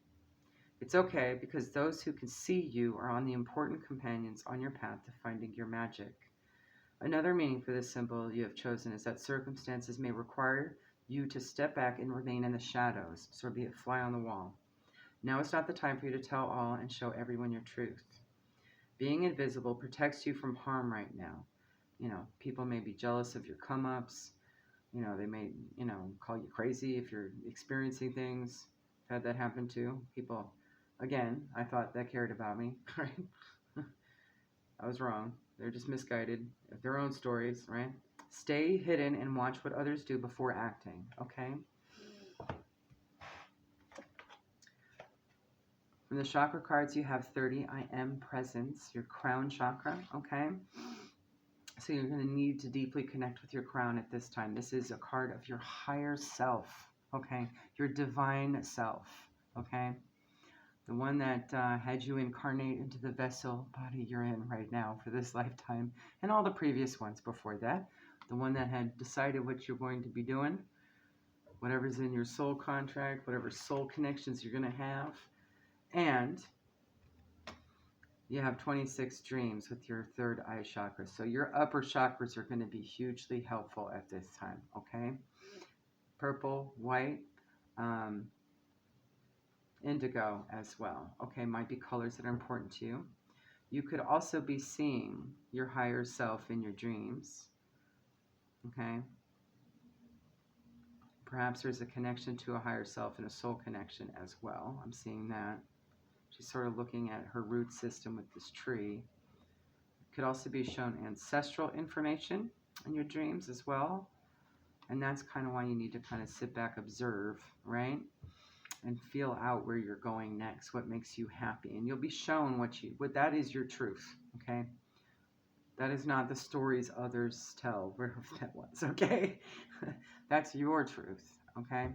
It's okay, because those who can see you are on the important companions on your path to finding your magic. Another meaning for this symbol you have chosen is that circumstances may require you to step back and remain in the shadows, so be it fly on the wall. Now is not the time for you to tell all and show everyone your truth. Being invisible protects you from harm right now. You know, people may be jealous of your come-ups. You know, they may, call you crazy if you're experiencing things. I've had that happen too. People, again, I thought that cared about me, right? I was wrong. They're just misguided. Their own stories, right? Stay hidden and watch what others do before acting, okay? From the chakra cards, you have 30, I am presence, your crown chakra, okay? So you're going to need to deeply connect with your crown at this time. This is a card of your higher self, okay? Your divine self, okay? The one that had you incarnate into the vessel body you're in right now for this lifetime, and all the previous ones before that. The one that had decided what you're going to be doing, whatever's in your soul contract, whatever soul connections you're going to have. And you have 26 dreams with your third eye chakra. So your upper chakras are going to be hugely helpful at this time, okay? Purple, white, indigo as well, okay? Might be colors that are important to you. You could also be seeing your higher self in your dreams, okay? Perhaps there's a connection to a higher self and a soul connection as well. I'm seeing that. She's sort of looking at her root system with this tree. Could also be shown ancestral information in your dreams as well. And that's kind of why you need to kind of sit back, observe, right? And feel out where you're going next, what makes you happy. And you'll be shown what that is your truth, okay? That is not the stories others tell, wherever that was, okay? That's your truth, okay?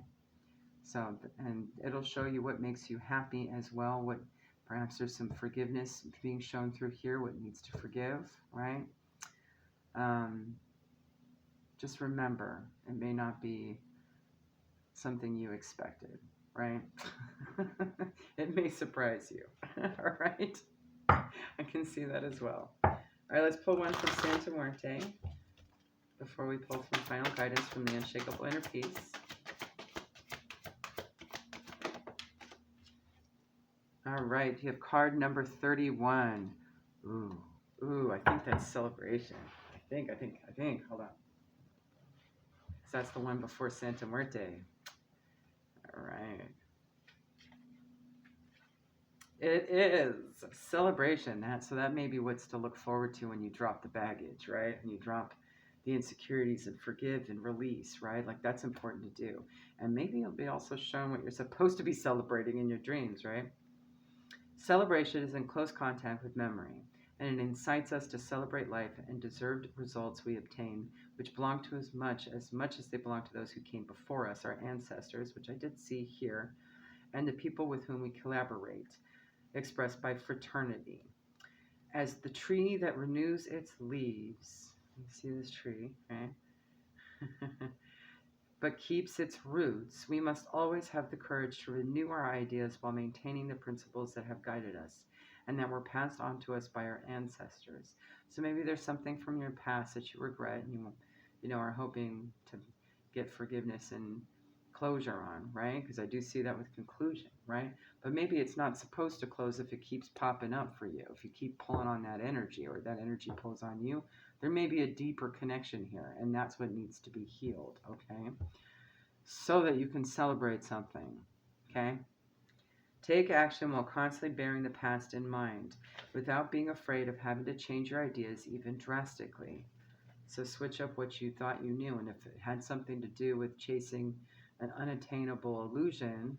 So, and it'll show you what makes you happy as well, what perhaps there's some forgiveness being shown through here, what needs to forgive, right? Just remember, it may not be something you expected, right? It may surprise you, all right? I can see that as well. All right, let's pull one from Santa Muerte. before we pull some final guidance from the unshakable inner peace. All right, you have card number 31. Ooh, I think that's celebration. I think. Hold on. So that's the one before Santa Muerte. All right. It is a celebration. So that may be what's to look forward to when you drop the baggage, right? And you drop the insecurities and forgive and release, right? Like that's important to do. And maybe you'll be also shown what you're supposed to be celebrating in your dreams, right? Celebration is in close contact with memory, and it incites us to celebrate life and deserved results we obtain, which belong to as much as they belong to those who came before us, our ancestors, which I did see here, and the people with whom we collaborate, expressed by fraternity. As the tree that renews its leaves, you see this tree, right? But keeps its roots, we must always have the courage to renew our ideas while maintaining the principles that have guided us and that were passed on to us by our ancestors. So maybe there's something from your past that you regret and you are hoping to get forgiveness and closure on, right? Because I do see that with conclusion, right? But maybe it's not supposed to close if it keeps popping up for you. If you keep pulling on that energy or that energy pulls on you, there may be a deeper connection here, and that's what needs to be healed, okay? So that you can celebrate something, okay? Take action while constantly bearing the past in mind, without being afraid of having to change your ideas even drastically. So switch up what you thought you knew, and if it had something to do with chasing an unattainable illusion,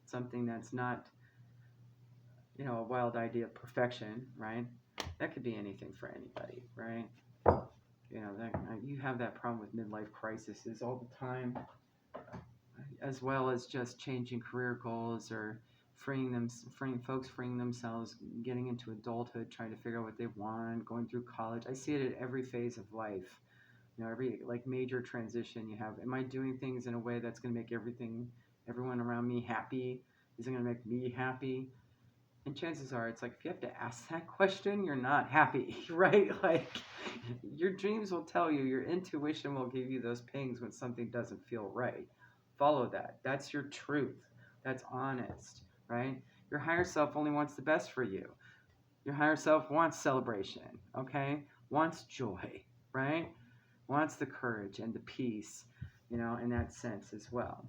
something that's not, a wild idea of perfection, right? That could be anything for anybody, right? You have that problem with midlife crises all the time, as well as just changing career goals or freeing themselves, getting into adulthood, trying to figure out what they want, going through college. I see it at every phase of life. Every major transition you have. Am I doing things in a way that's going to make everyone around me happy? Is it going to make me happy? And chances are, it's like, if you have to ask that question, you're not happy, right? Like, your dreams will tell you, your intuition will give you those pings when something doesn't feel right. Follow that. That's your truth. That's honest, right? Your higher self only wants the best for you. Your higher self wants celebration, okay? Wants joy, right? Wants the courage and the peace, in that sense as well.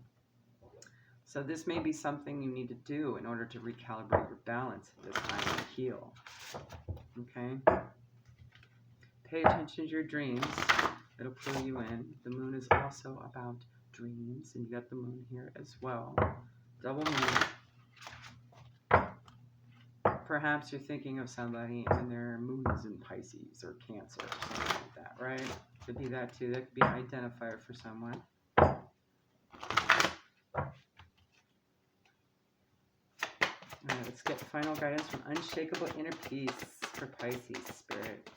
So this may be something you need to do in order to recalibrate your balance at this time and heal. Okay? Pay attention to your dreams. It'll pull you in. The moon is also about dreams, and you got the moon here as well. Double moon. Perhaps you're thinking of somebody and their moon is in Pisces or Cancer or something like that, right? Could be that too. That could be an identifier for someone. All right, let's get final guidance from Unshakable Inner Peace for Pisces Spirit.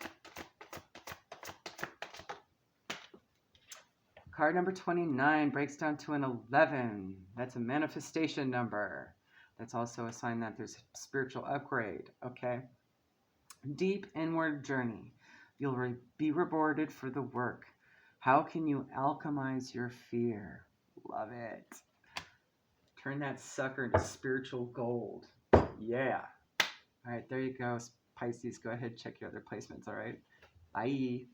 Card number 29 breaks down to an 11. That's a manifestation number. That's also a sign that there's a spiritual upgrade, okay? Deep inward journey. You'll be rewarded for the work. How can you alchemize your fear? Love it. Turn that sucker into spiritual gold. Yeah. All right, there you go, Pisces. Go ahead, check your other placements, all right? Bye.